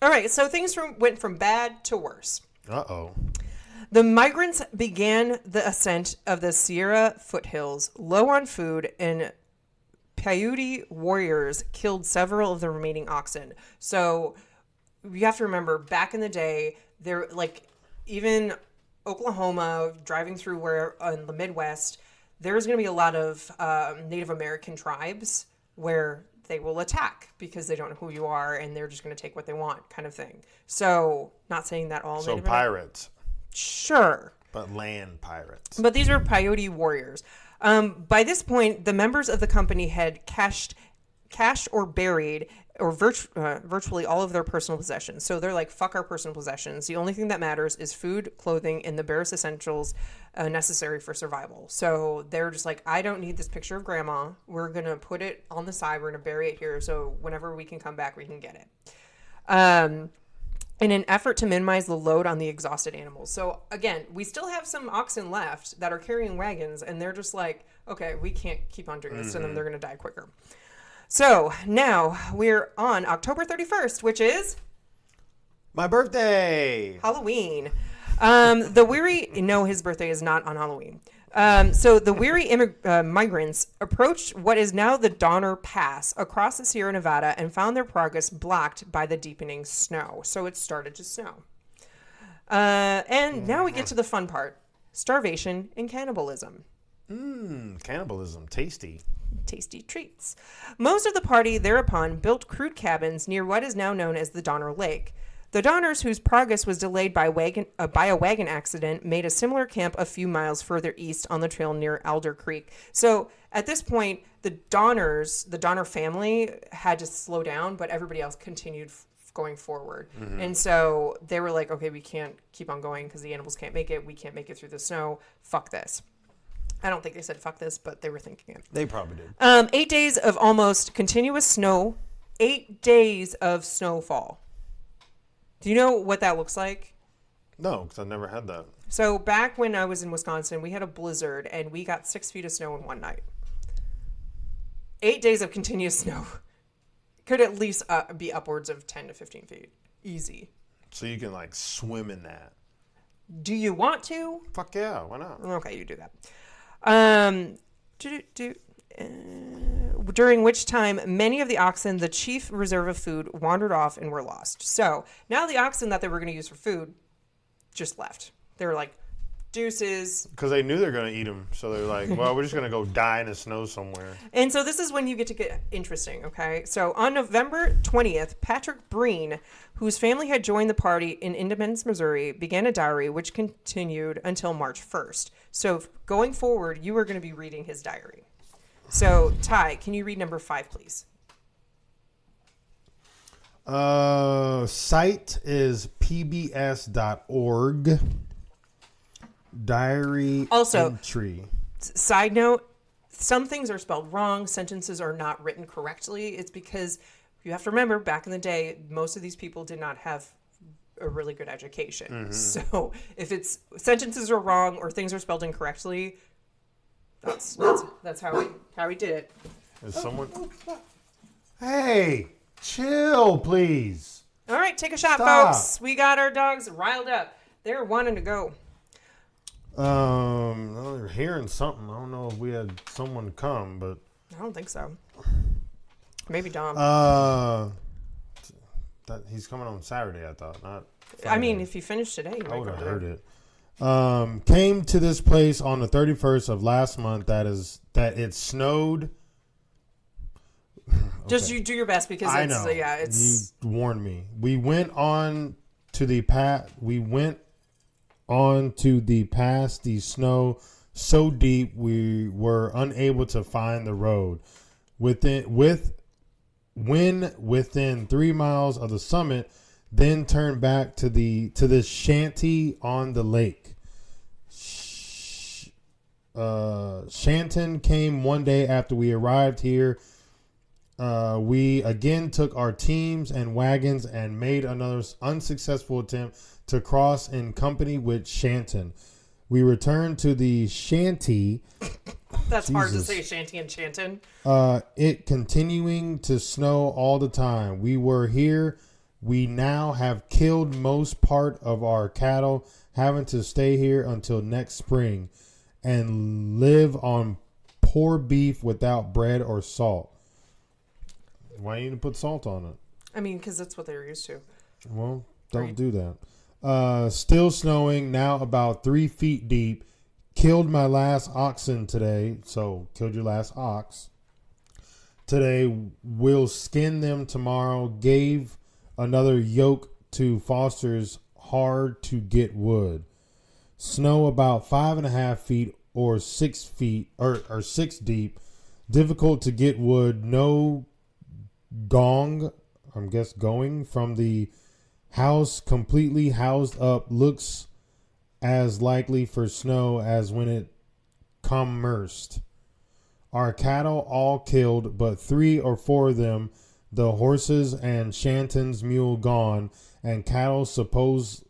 All right, so things went from bad to worse. Uh-oh. The migrants began the ascent of the Sierra foothills, low on food, and Paiute warriors killed several of the remaining oxen. So you have to remember, back in the day, there even Oklahoma, driving through where in the Midwest, there's going to be a lot of Native American tribes where they will attack because they don't know who you are and they're just going to take what they want, kind of thing. So, not saying that all so Native pirates. Sure. But land pirates. But these were Paiute warriors. By this point, the members of the company had cashed or buried or virtually all of their personal possessions. So they're like, fuck our personal possessions. The only thing that matters is food, clothing, and the barest essentials necessary for survival. So they're just like, I don't need this picture of grandma. We're going to put it on the side. We're going to bury it here. So whenever we can come back, we can get it. In an effort to minimize the load on the exhausted animals. So again, we still have some oxen left that are carrying wagons, and they're just like, okay, we can't keep on doing this to them. They're going to die quicker. So now we're on October 31st, which is my birthday. Halloween. His birthday is not on Halloween. So the weary migrants approached what is now the Donner Pass across the Sierra Nevada and found their progress blocked by the deepening snow. So it started to snow. And now we get to the fun part. Starvation and cannibalism. Cannibalism. Tasty. Tasty treats. Most of the party thereupon built crude cabins near what is now known as the Donner Lake. The Donners, whose progress was delayed by a wagon accident, made a similar camp a few miles further east on the trail near Alder Creek. So at this point, the Donner family, had to slow down, but everybody else continued going forward. Mm-hmm. And so they were like, okay, we can't keep on going because the animals can't make it. We can't make it through the snow. Fuck this. I don't think they said fuck this, but they were thinking it. They probably did. 8 days of almost continuous snow 8 days of snowfall. Do you know what that looks like? No, because I never had that. So back when I was in Wisconsin, we had a blizzard and we got 6 feet of snow in one night. 8 days of continuous snow could at least be upwards of 10 to 15 feet. Easy. So you can like swim in that. Do you want to? Fuck yeah, why not? Okay, you do that. During which time many of the oxen, the chief reserve of food, wandered off and were lost. So now the oxen that they were going to use for food just left. They were like, deuces. Because they knew they were going to eat them. So they're like, well, we're just going to go die in the snow somewhere. And so this is when you get to get interesting, okay? So on November 20th, Patrick Breen, whose family had joined the party in Independence, Missouri, began a diary which continued until March 1st. So going forward, you are going to be reading his diary. So, Ty, can you read number 5, please? Site is pbs.org. Diary also, entry. Side note, some things are spelled wrong. Sentences are not written correctly. It's because you have to remember, back in the day, most of these people did not have a really good education. Mm-hmm. So if it's sentences are wrong or things are spelled incorrectly, that's how we did it. Is someone? Hey, chill, please. All right, take a shot, Stop. folks. We got our dogs riled up. They're wanting to go. They're hearing something. I don't know if we had someone come, but I don't think so. Maybe Dom. That he's coming on Saturday. I thought not. Friday. I mean, if you finish today, you I might would go have there. heard it. Came to this place on the 31st of last month. That it snowed. Just you do your best because I it's know. It's You warned me. We went on to the path. We went on to the past the snow so deep we were unable to find the road. When within 3 miles of the summit, then turned back to this shanty on the lake. Shanton came one day after we arrived here. We again took our teams and wagons and made another unsuccessful attempt to cross in company with Shanton. We returned to the shanty. That's hard to say, shanty and Shanton. It continuing to snow all the time. We were here. We now have killed most part of our cattle, having to stay here until next spring and live on poor beef without bread or salt. Why you didn't put salt on it? I mean, because that's what they're used to. Well, don't do that. Still snowing, now about 3 feet deep. Killed my last oxen today. So, killed your last ox. Today, we'll skin them tomorrow. Gave another yoke to Foster's. Hard to get wood. Snow about 5.5 feet or 6 feet or 6 deep. Difficult to get wood. No going from the house completely housed up. Looks as likely for snow as when it commersed. Our cattle all killed, but 3 or 4 of them, the horses and Shanton's mule gone, and cattle suppose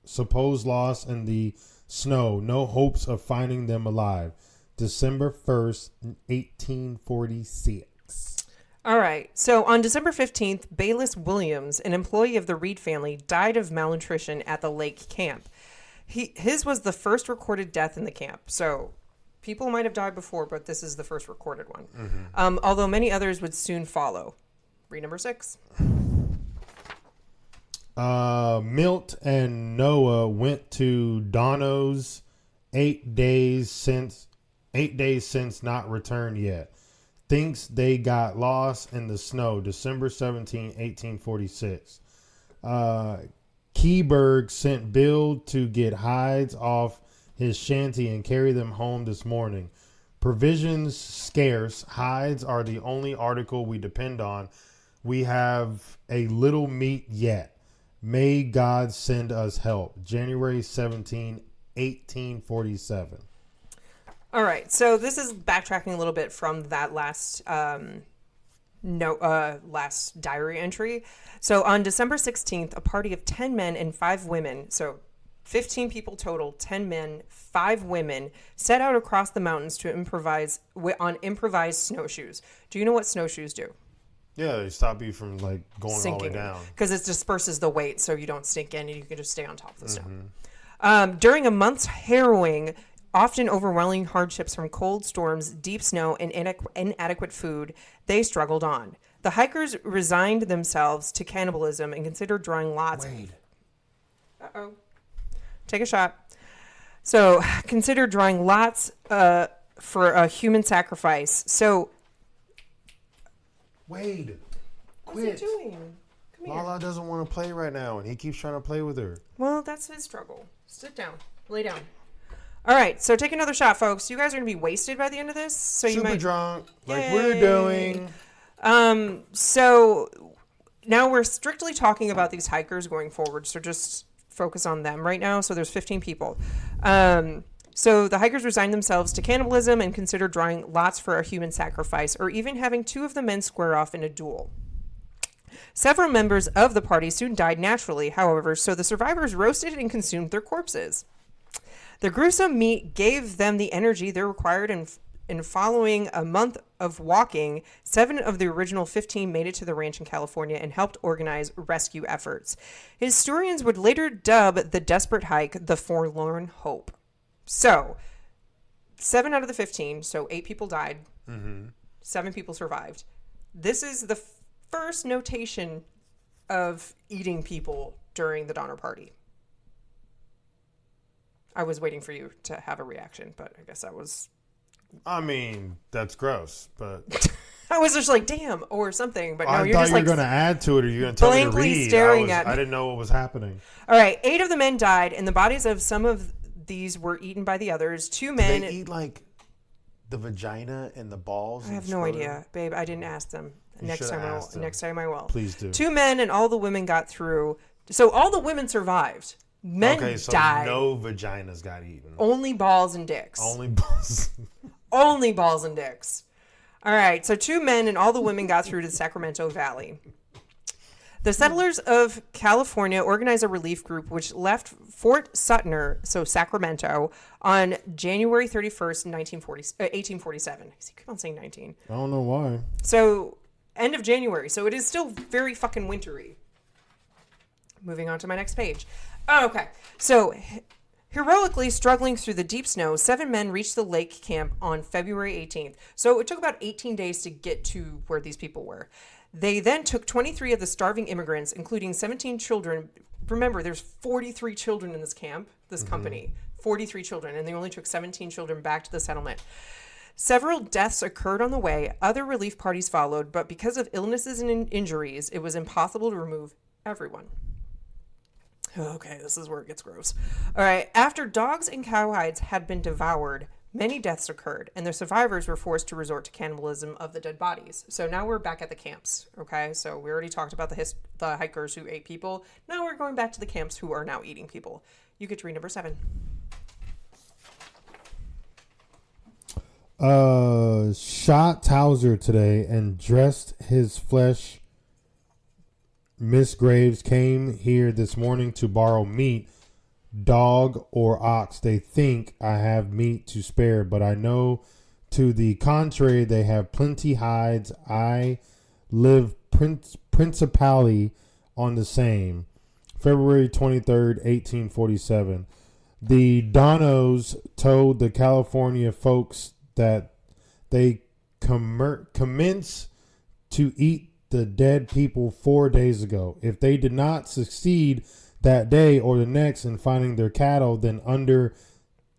lost in the snow. No hopes of finding them alive. December 1st, 1846. All right. So on December 15th, Bayless Williams, an employee of the Reed family, died of malnutrition at the lake camp. His was the first recorded death in the camp. So people might have died before, but this is the first recorded one. Mm-hmm. Although many others would soon follow. Read number 6. Milt and Noah went to Dono's 8 days since not returned yet. Thinks they got lost in the snow. December 17, 1846. Keyberg sent Bill to get hides off his shanty and carry them home this morning. Provisions scarce. Hides are the only article we depend on. We have a little meat yet. May God send us help. January 17, 1847. All right. So this is backtracking a little bit from that last last diary entry. So on December 16th, a party of 10 men and 5 women, so 15 people total, 10 men, 5 women, set out across the mountains to improvise on improvised snowshoes. Do you know what snowshoes do? Yeah, they stop you from like going all the way down. Because it disperses the weight so you don't sink in and you can just stay on top of the snow. During a month's harrowing, often overwhelming hardships from cold storms, deep snow, and inadequate food, they struggled on. The hikers resigned themselves to cannibalism and considered drawing lots. Uh-oh. Take a shot. So, consider drawing lots for a human sacrifice. So, Wade, quit. what's he doing? Come here. Lala doesn't want to play right now, and he keeps trying to play with her. Well, that's his struggle. Sit down. Lay down. All right, so take another shot, folks. You guys are going to be wasted by the end of this. So you Super might... drunk, like Yay. we're doing. So, now we're strictly talking about these hikers going forward, so just... focus on them right now. So there's 15 people. So the hikers resigned themselves to cannibalism and considered drawing lots for a human sacrifice, or even having 2 of the men square off in a duel. Several members of the party soon died naturally, however, so the survivors roasted and consumed their corpses. The gruesome meat gave them the energy they required, and following a month of walking, 7 of the original 15 made it to the ranch in California and helped organize rescue efforts. Historians would later dub the desperate hike the Forlorn Hope. So, 7 out of the 15, so 8 people died, 7 people survived. This is the first notation of eating people during the Donner Party. I was waiting for you to have a reaction, but I guess that was... I mean, that's gross, but... I was just like, damn, or something. But no, I you're thought just you were like going to add to it, or you're going to tell me to blankly read. staring at me. I didn't know what was happening. All right, 8 of the men died, and the bodies of some of these were eaten by the others. 2 men... They eat, like, the vagina and the balls? I have no idea, babe. I didn't ask them. Next time I will. Please do. 2 men and all the women got through. So all the women survived. Men died. No vaginas got eaten. Only balls and dicks. Only balls. Only balls and dicks. All right, so 2 men and all the women got through to the Sacramento Valley. The settlers of California organized a relief group which left Fort Sumter, so Sacramento, on January 31st, 1847. I keep on saying 19. I don't know why. So, end of January. So, it is still very fucking wintry. Moving on to my next page. Oh, okay. So, heroically struggling through the deep snow, 7 men reached the lake camp on February 18th. So, it took about 18 days to get to where these people were. They then took 23 of the starving immigrants, including 17 children. Remember, there's 43 children in this camp, this company. 43 children, and they only took 17 children back to the settlement. Several deaths occurred on the way. Other relief parties followed, but because of illnesses and injuries, it was impossible to remove everyone. Okay, this is where it gets gross. All right, after dogs and cowhides had been devoured, many deaths occurred, and the survivors were forced to resort to cannibalism of the dead bodies. So now we're back at the camps, okay? So we already talked about the hikers who ate people. Now we're going back to the camps who are now eating people. You get to read number 7. Shot Towser today and dressed his flesh. Miss Graves came here this morning to borrow meat. Dog or ox, they think I have meat to spare, but I know to the contrary they have plenty hides. I live principally on the same. February 23rd, 1847. The Donos told the California folks that they commence to eat the dead people 4 days ago. If they did not succeed that day or the next in finding their cattle, then under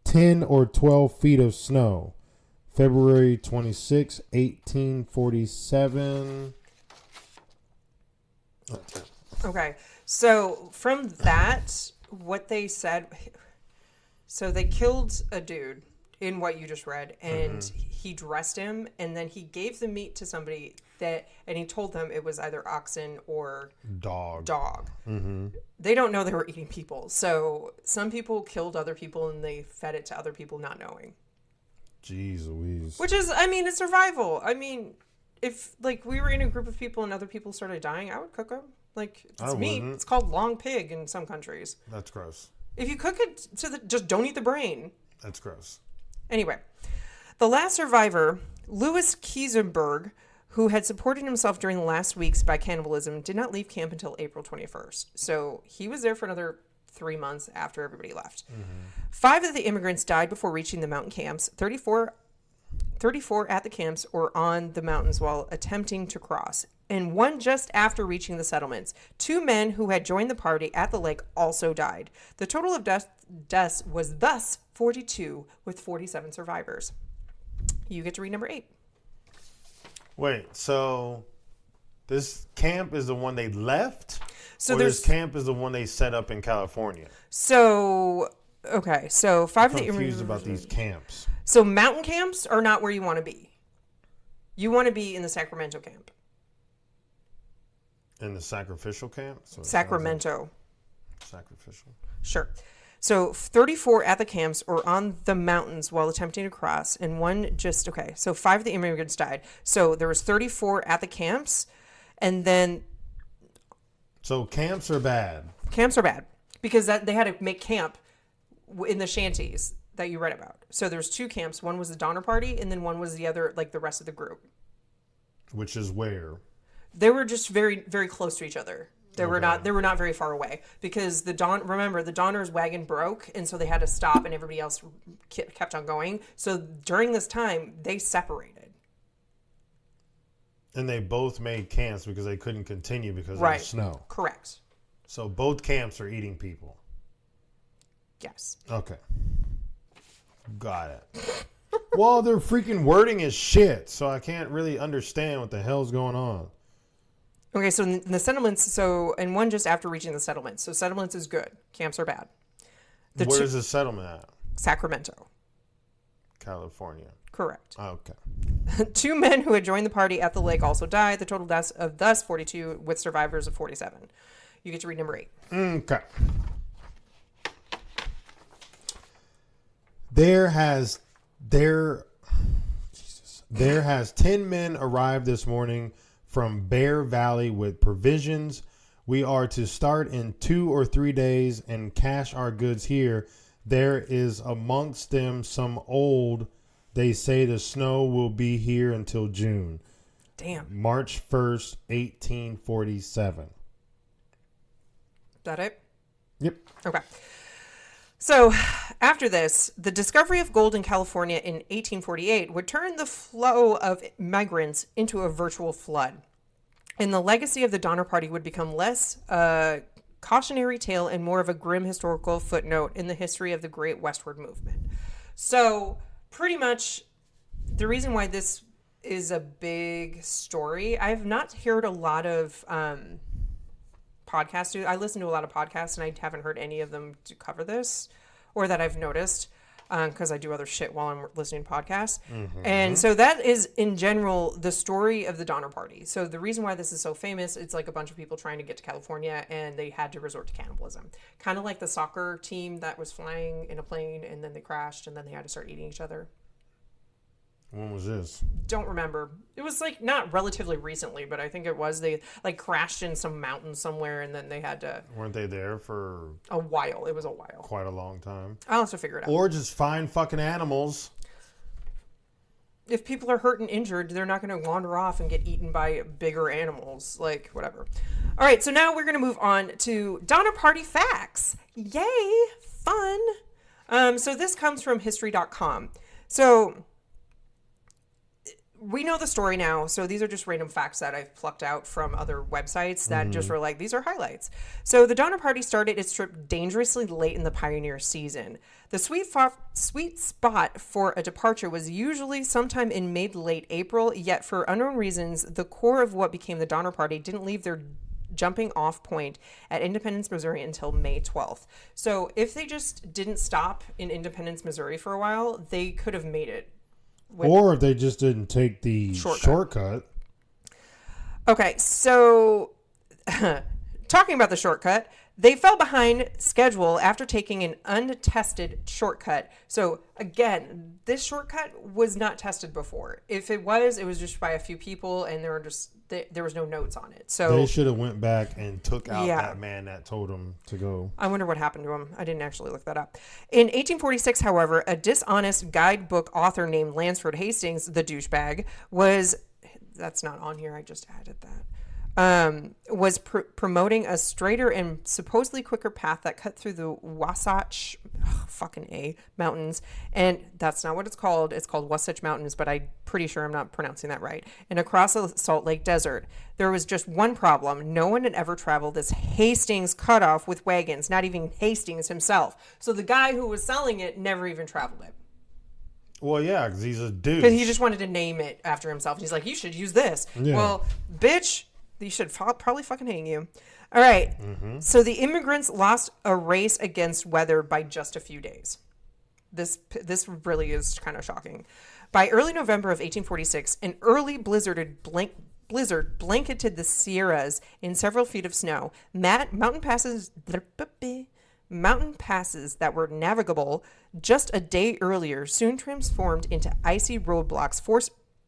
10 or 12 feet of snow. February 26, 1847. Okay, so from that, what they said, so they killed a dude in what you just read, and he dressed him, and then he gave the meat to somebody and he told them it was either oxen or dog. They don't know they were eating people. So some people killed other people and they fed it to other people not knowing. Jeez Louise. Which is, I mean, it's survival. I mean, if like we were in a group of people and other people started dying, I would cook them. Like it's meat. wouldn't. It's called long pig in some countries. That's gross. If you cook it just don't eat the brain. That's gross. Anyway, the last survivor, Louis Kiesenberg, who had supported himself during the last weeks by cannibalism, did not leave camp until April 21st. So he was there for another 3 months after everybody left. 5 of the immigrants died before reaching the mountain camps. 34 at the camps or on the mountains while attempting to cross, and 1 just after reaching the settlements. 2 men who had joined the party at the lake also died. The total of deaths was thus 42, with 47 survivors. You get to read number 8. Wait, so this camp is the one they left? So or this camp is the one they set up in California? So, okay, so 5 of the Confused about these camps. So mountain camps are not where you want to be. You want to be in the Sacramento camp. In the sacrificial camp? So Sacramento. Sacrificial. Sure. So 34 at the camps or on the mountains while attempting to cross, and 1 just, okay, so 5 of the immigrants died. So there was 34 at the camps, and then... So camps are bad. Camps are bad, because they had to make camp in the shanties that you read about. So there's 2 camps. 1 was the Donner Party, and then 1 was the other, like the rest of the group. Which is where? They were just very, very close to each other. They were not very far away, because the Donner's wagon broke, and so they had to stop, and everybody else kept on going. So during this time, they separated. And they both made camps because they couldn't continue because of the snow. Correct. So both camps are eating people. Yes. Okay. Got it. Well, their freaking wording is shit, so I can't really understand what the hell's going on. Okay, so in the settlements, and 1 just after reaching the settlements. So settlements is good. Camps are bad. Where is the settlement at? Sacramento. California. Correct. Okay. 2 men who had joined the party at the lake also died. The total deaths of thus 42, with survivors of 47. You get to read number 8. Okay. There has 10 men arrived this morning from Bear Valley with provisions. We are to start in 2 or 3 days and cache our goods here. There is amongst them some old. They say the snow will be here until June. Damn. March 1st, 1847. Is that it? Yep. Okay. So, after this, the discovery of gold in California in 1848 would turn the flow of migrants into a virtual flood. And the legacy of the Donner Party would become less a cautionary tale and more of a grim historical footnote in the history of the Great Westward Movement. So, pretty much, the reason why this is a big story, I have not heard a lot of podcasts. I listen to a lot of podcasts, and I haven't heard any of them to cover this, or that I've noticed, because I do other shit while I'm listening to podcasts. Mm-hmm. And so that is, in general, the story of the Donner Party. So the reason why this is so famous, it's like a bunch of people trying to get to California, and they had to resort to cannibalism. Kind of like the soccer team that was flying in a plane, and then they crashed, and then they had to start eating each other. When was this? Don't remember. It was like not relatively recently, but I think it was. They like crashed in some mountain somewhere, and then they had to. Weren't they there for a while? It was a while. Quite a long time. I'll have to figure it out. Or just find fucking animals. If people are hurt and injured, they're not going to wander off and get eaten by bigger animals. Like, whatever. All right, so now we're going to move on to Donner Party facts. Yay! Fun! So this comes from history.com. So we know the story now, so these are just random facts that I've plucked out from other websites that just were like, these are highlights. So the Donner Party started its trip dangerously late in the pioneer season. The sweet spot for a departure was usually sometime in mid-late April, yet for unknown reasons, the core of what became the Donner Party didn't leave their jumping off point at Independence, Missouri until May 12th. So if they just didn't stop in Independence, Missouri for a while, they could have made it. Or if they just didn't take the shortcut. Okay, so talking about the shortcut, They fell behind schedule after taking an untested shortcut. So again, this shortcut was not tested before. If it was just by a few people, and there was no notes on it. So they should have went back and took out that man that told them to go. I wonder what happened to him. I didn't actually look that up. In 1846, however, a dishonest guidebook author named Lansford Hastings, the douchebag, that's not on here. I just added that. Was promoting a straighter and supposedly quicker path that cut through the Wasatch Mountains. And that's not what it's called. It's called Wasatch Mountains, but I'm pretty sure I'm not pronouncing that right. And across the Salt Lake Desert. There was just one problem. No one had ever traveled this Hastings cutoff with wagons, not even Hastings himself. So the guy who was selling it never even traveled it. Well, yeah, because he's a dude. Because he just wanted to name it after himself. He's like, you should use this. Yeah. Well, bitch, you should probably fucking hang you. All right. Mm-hmm. So the immigrants lost a race against weather by just a few days. This really is kind of shocking. By early November of 1846, an early blizzard blanketed the Sierras in several feet of snow. Mountain passes that were navigable just a day earlier soon transformed into icy roadblocks,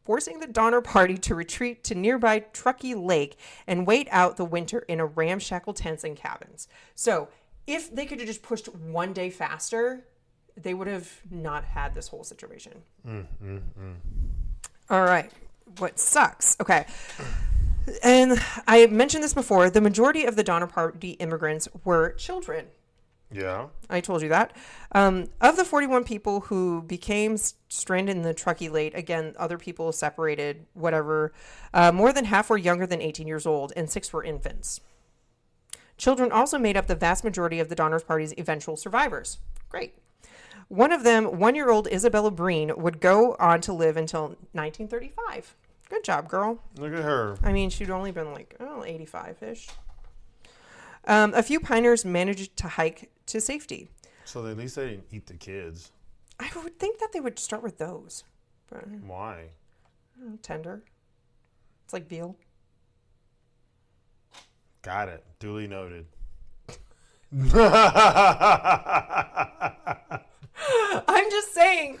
forcing the Donner Party to retreat to nearby Truckee Lake and wait out the winter in a ramshackle tents and cabins. So if they could have just pushed one day faster, they would have not had this whole situation. All right. What sucks? Okay. And I mentioned this before. The majority of the Donner Party immigrants were children. Yeah. I told you that. Of the 41 people who became stranded in the Truckee Lake, again, other people separated, whatever, more than half were younger than 18 years old, and 6 were infants. Children also made up the vast majority of the Donner Party's eventual survivors. Great. One of them, 1-year-old Isabella Breen, would go on to live until 1935. Good job, girl. Look at her. I mean, she'd only been 85-ish. A few piners managed to hike to safety. So at least they didn't eat the kids. I would think that they would start with those. But, why? Tender. It's like veal. Got it. Duly noted. I'm just saying,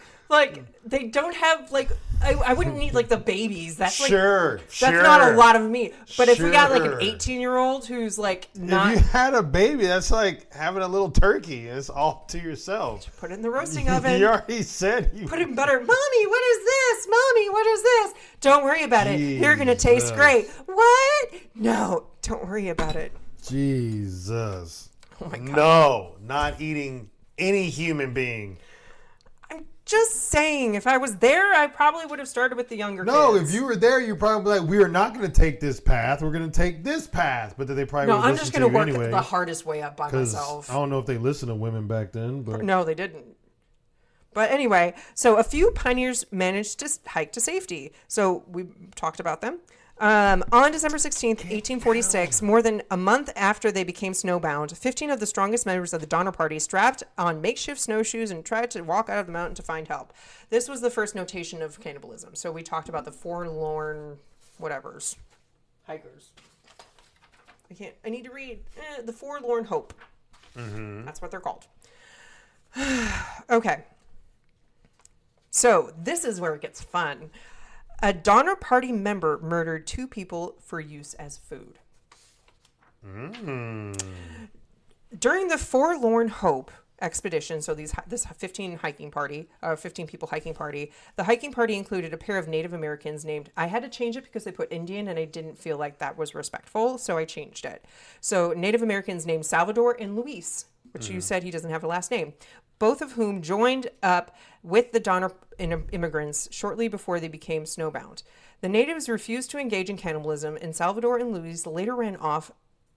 they don't have, I wouldn't need, the babies. That's, that's not a lot of meat. But if we got, an 18-year-old who's, not... If you had a baby, that's like having a little turkey. It's all to yourself. Put it in the roasting oven. You already said you... Put it in butter. Mommy, what is this? Mommy, what is this? Don't worry about it. You're going to taste great. What? No, don't worry about it. Jesus. Oh, my God. No, not eating any human being. I'm just saying, if I was there, I probably would have started with the younger kids. No, if you were there, you'd probably be like, we are not going to take this path. We're going to take this path. But then they probably would I'm just going to work anyway, the hardest way up by myself. I don't know if they listened to women back then. But no, they didn't. But anyway, so a few pioneers managed to hike to safety. So we talked about them. On December 16th, 1846, more than a month after they became snowbound, 15 of the strongest members of the Donner Party strapped on makeshift snowshoes and tried to walk out of the mountain to find help. This was the first notation of cannibalism. So we talked about the forlorn whatevers. Hikers. I need to read. The Forlorn Hope. Mm-hmm. That's what they're called. Okay. So this is where it gets fun. A Donner Party member murdered 2 people for use as food. During the Forlorn Hope expedition, so this 15 people hiking party, the hiking party included a pair of Native Americans named, I had to change it because they put Indian and I didn't feel like that was respectful, so I changed it. So Native Americans named Salvador and Luis, which you said he doesn't have a last name, both of whom joined up with the Donner immigrants shortly before they became snowbound. The natives refused to engage in cannibalism, and Salvador and Luis later ran off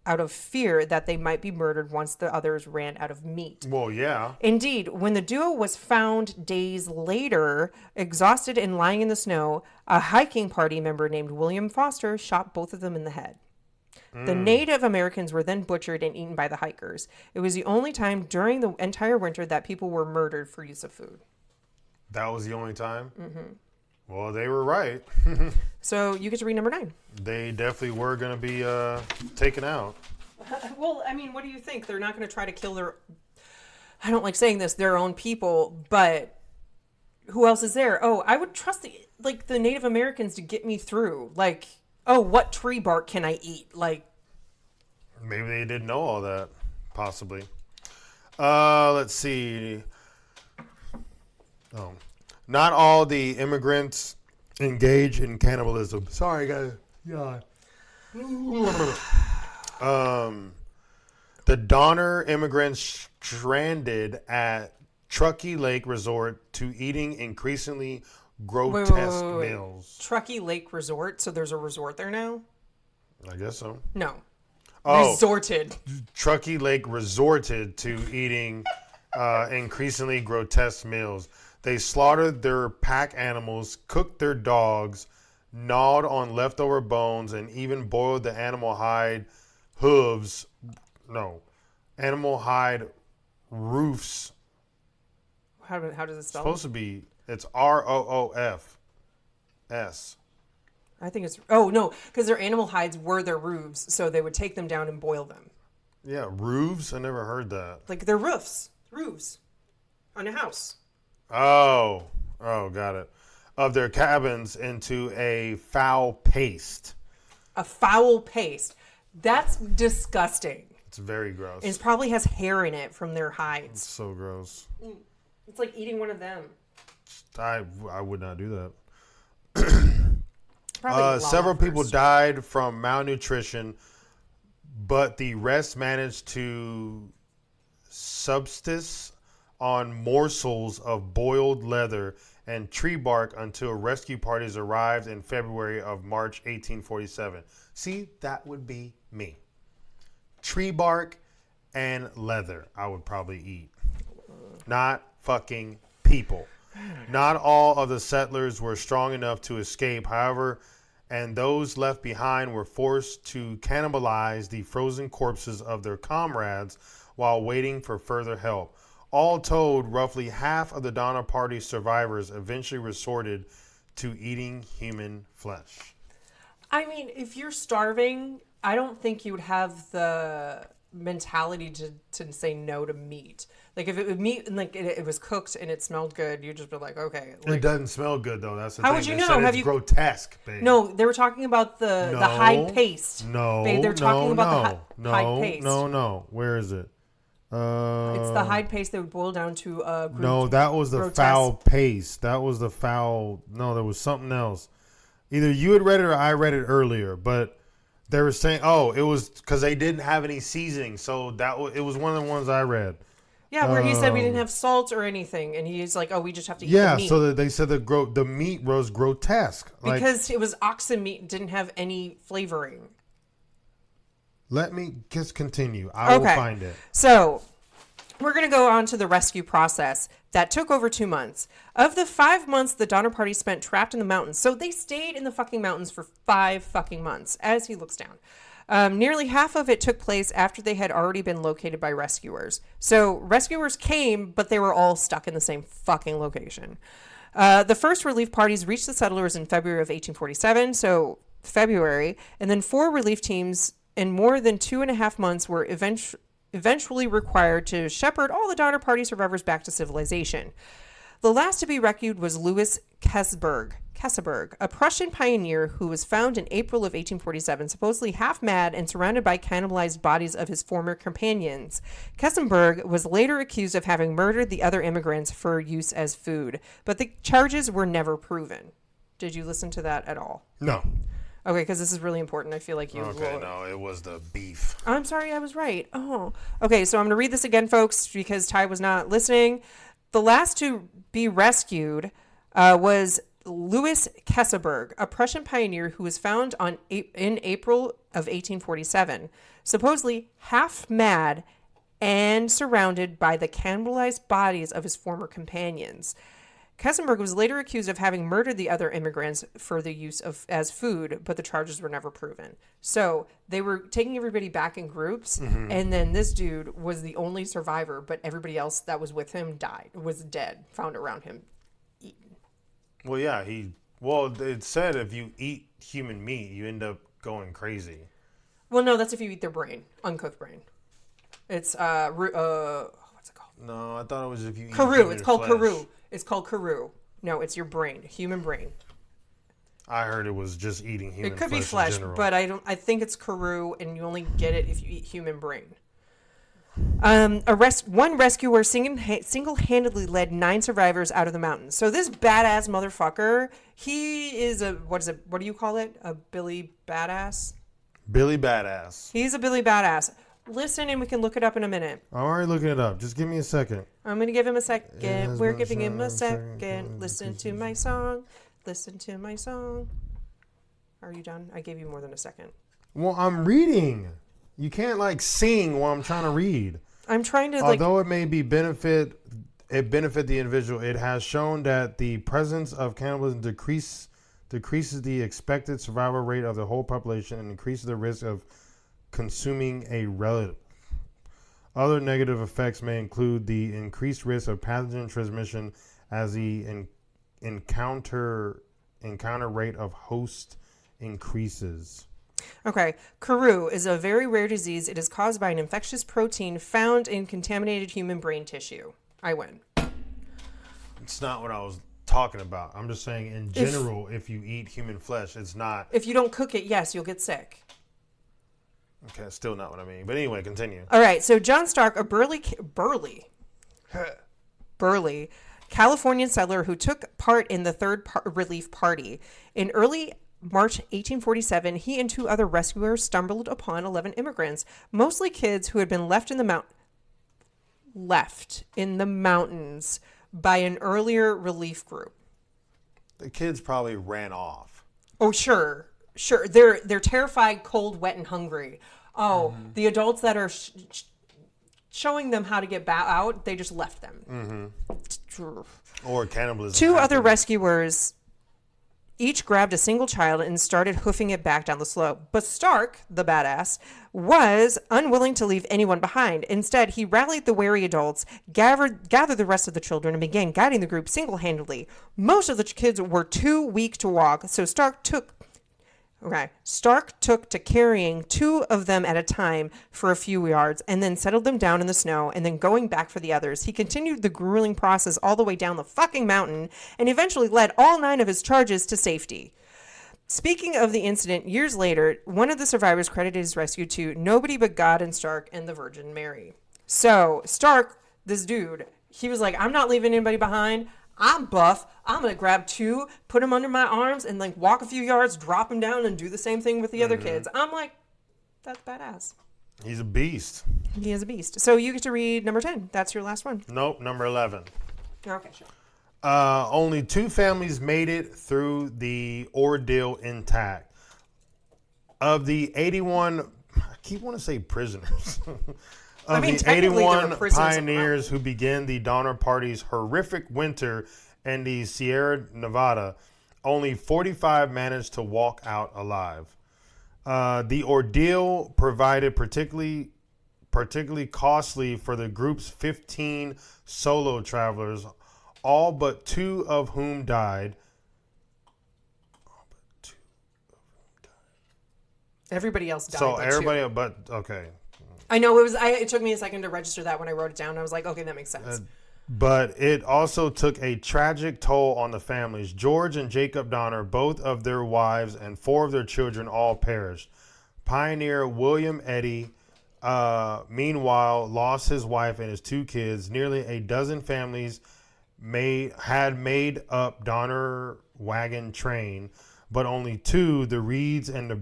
out of fear that they might be murdered once the others ran out of meat. Well, yeah. Indeed, when the duo was found days later, exhausted and lying in the snow, a hiking party member named William Foster shot both of them in the head. The Native Americans were then butchered and eaten by the hikers. It was the only time during the entire winter that people were murdered for use of food. That was the only time? Mm-hmm. Well, they were right. So you get to read number 9. They definitely were going to be taken out. Well, I mean, what do you think? They're not going to try to kill their, I don't like saying this, their own people, but who else is there? Oh, I would trust the Native Americans to get me through. Like, oh, what tree bark can I eat? Like, maybe they didn't know all that. Possibly. Let's see. Oh, not all the immigrants engage in cannibalism. Sorry, guys. Yeah. The Donner immigrants stranded at Truckee Lake Resort to eating increasingly grotesque meals. Truckee Lake Resort? So there's a resort there now? I guess so. No. Oh, Resorted. Truckee Lake resorted to eating increasingly grotesque meals. They slaughtered their pack animals, cooked their dogs, gnawed on leftover bones, and even boiled the animal hide roofs. How does it spell? Supposed to be, it's ROOFS. I think it's, oh no, because their animal hides were their roofs, so they would take them down and boil them. Yeah, roofs? I never heard that. Like their roofs on a house. Oh, got it. Of their cabins into a foul paste. A foul paste. That's disgusting. It's very gross. It probably has hair in it from their hides. It's so gross. It's like eating one of them. I would not do Probably several people died from malnutrition, but the rest managed to subsist on morsels of boiled leather and tree bark until rescue parties arrived in February of March 1847. See, that would be me. Tree bark and leather I would probably eat. Not fucking people. Not all of the settlers were strong enough to escape, however, and those left behind were forced to cannibalize the frozen corpses of their comrades while waiting for further help. All told, roughly half of the Donner Party survivors eventually resorted to eating human flesh. I mean, if you're starving, I don't think you would have the mentality to say no to meat. Like if it was meat and like it was cooked and it smelled good, you'd just be like, okay. Like, it doesn't smell good though. That's the how thing. would you They know? said Have it's you grotesque, babe. No, they were talking about the hide paste. No, babe, they're talking about the hide paste. No. Where is it? It's the hide paste they would boil down to no, that was the grotesque. foul paste. That was the foul. No, there was something else. Either you had read it or I read it earlier, but they were saying, oh, it was because they didn't have any seasoning, so it was one of the ones I read. Yeah, where he said we didn't have salt or anything, and he's like, oh, we just have to eat the meat. Yeah, so they said the meat was grotesque. Because it was oxen meat and didn't have any flavoring. Let me just continue. I will find it. So we're going to go on to the rescue process that took over 2 months. Of the 5 months the Donner Party spent trapped in the mountains, so they stayed in the fucking mountains for 5 fucking months, as he looks down. Nearly half of it took place after they had already been located by rescuers. So rescuers came, but they were all stuck in the same fucking location. The first relief parties reached the settlers in February of 1847, so February, and then 4 relief teams in more than 2.5 months were eventually required to shepherd all the Donner Party survivors back to civilization. The last to be rescued was Louis Kesselberg, a Prussian pioneer who was found in April of 1847, supposedly half mad and surrounded by cannibalized bodies of his former companions. Kesselberg was later accused of having murdered the other immigrants for use as food, but the charges were never proven. Did you listen to that at all? No. Okay, because this is really important. I feel like you Okay, no, it was the beef. I'm sorry, I was right. Oh. Okay, so I'm going to read this again, folks, because Ty was not listening. The last to be rescued was Louis Kesselberg, a Prussian pioneer who was found in April of 1847, supposedly half mad and surrounded by the cannibalized bodies of his former companions. Kesselberg was later accused of having murdered the other immigrants for the use of as food, but the charges were never proven. So they were taking everybody back in groups, and then this dude was the only survivor, but everybody else that was with him was dead, found around him, eaten. Well, yeah, it said if you eat human meat, you end up going crazy. Well, no, that's if you eat their brain, uncooked brain. It's what's it called? No, I thought it was if you eat Karoo. human It's called flesh. karoo. It's called karoo. No, it's your brain, human brain. I heard it was just eating human It could be in flesh, general. but I think it's karoo, and you only get it if you eat human brain. One rescuer single-handedly led 9 survivors out of the mountains. So this badass motherfucker, he is what do you call it? A Billy Badass? Billy Badass. He's a Billy Badass. Listen, and we can look it up in a minute. I'm already looking it up. Just give me a second. I'm going to give him a second. has We're been giving him a shown, second. Listen to my song. Listen to my song. Are you done? I gave you more than a second. Well, I'm reading. You can't sing while I'm trying to read. I'm trying to Although it may benefit the individual, it has shown that the presence of cannibalism decreases the expected survival rate of the whole population and increases the risk of consuming a relative. Other negative effects may include the increased risk of pathogen transmission as the encounter rate of host increases. Okay. Karoo is a very rare disease. It is caused by an infectious protein found in contaminated human brain tissue. I win. It's not what I was talking about. I'm just saying in general, if you eat human flesh, it's not. If you don't cook it, yes, you'll get sick. Okay, still not what I mean. But anyway, continue. All right. So John Stark, a burly Californian settler who took part in the Third Relief Party in early March 1847, he and 2 other rescuers stumbled upon 11 immigrants, mostly kids who had been left in the mountains by an earlier relief group. The kids probably ran off. Oh, sure. They're terrified, cold, wet, and hungry. Oh, the adults that are showing them how to get out, they just left them. Or cannibalism. 2 other rescuers each grabbed a single child and started hoofing it back down the slope. But Stark, the badass, was unwilling to leave anyone behind. Instead, he rallied the wary adults, gathered the rest of the children, and began guiding the group single-handedly. Most of the kids were too weak to walk, so Stark took to carrying 2 of them at a time for a few yards and then settled them down in the snow and then going back for the others. He continued the grueling process all the way down the fucking mountain and eventually led all 9 of his charges to safety. Speaking of the incident, years later, one of the survivors credited his rescue to nobody but God and Stark and the Virgin Mary. So Stark, this dude, he was like, I'm not leaving anybody behind. I'm buff. I'm going to grab 2, put them under my arms, and walk a few yards, drop them down, and do the same thing with the other kids. I'm like, that's badass. He's a beast. He is a beast. So you get to read number 10. That's your last one. Nope, number 11. Okay, sure. Only 2 families made it through the ordeal intact. Of the 81, I keep wanting to say prisoners. The 81 pioneers who began the Donner Party's horrific winter in the Sierra Nevada, only 45 managed to walk out alive. The ordeal provided particularly costly for the group's 15 solo travelers, all but 2 of whom died. Everybody else died. So everybody, but okay. I know it took me a second to register that when I wrote it down. I was like, okay, that makes sense. But it also took a tragic toll on the families. George and Jacob Donner, both of their wives and 4 of their children, all perished. Pioneer William Eddy, meanwhile, lost his wife and his 2 kids. Nearly a dozen families had made up Donner wagon train, but only 2, the Reeds and the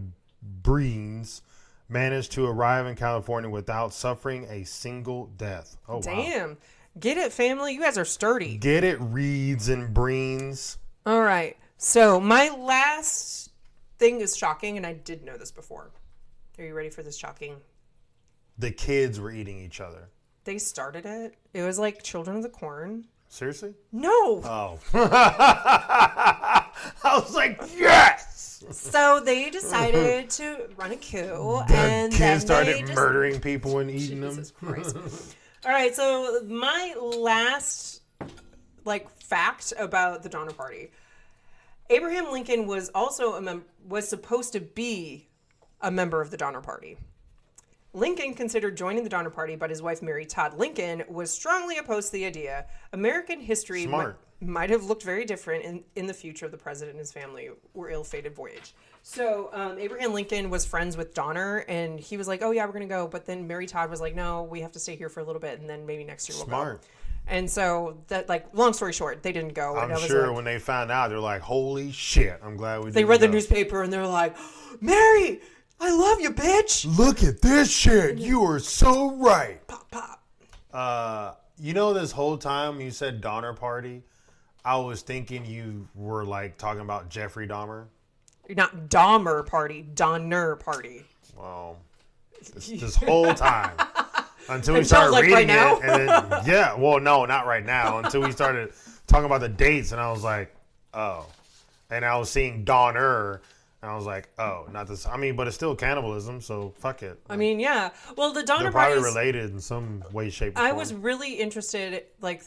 Breens, managed to arrive in California without suffering a single death. Oh, damn. Wow. Get it, family? You guys are sturdy. Get it, Reeds and Breens. All right. So my last thing is shocking, and I did know this before. Are you ready for this shocking? The kids were eating each other. They started it. It was like Children of the Corn. Seriously? No. Oh. I was like, yes! So they decided to run a coup, and kids started murdering people and eating Jesus them. Christ. All right, so my last fact about the Donner Party: Abraham Lincoln was also was supposed to be a member of the Donner Party. Lincoln considered joining the Donner Party, but his wife, Mary Todd Lincoln, was strongly opposed to the idea. American history might have looked very different in the future if the president and his family were ill-fated voyage. So Abraham Lincoln was friends with Donner, and he was like, oh, yeah, we're going to go. But then Mary Todd was like, no, we have to stay here for a little bit, and then maybe next year we'll go. And so, that, like, long story short, they didn't go. I'm sure when they found out, they're like, holy shit, I'm glad we didn't They read the newspaper, and they're like, Mary, I love you, bitch. Look at this shit. You are so right. Pop, pop. You know, this whole time you said Donner Party, I was thinking you were, like, talking about Jeffrey Dahmer. Not Dahmer Party, Donner Party. Well, this whole time. Until we started like reading right it. And then, yeah, well, no, not right now. Until we started talking about the dates, and I was like, oh. And I was seeing Donner, and I was like, oh, not this. I mean, but it's still cannibalism, so fuck it. I mean, yeah. Well, the Donner They're Party probably related in some way, shape, or form. I was really interested, like,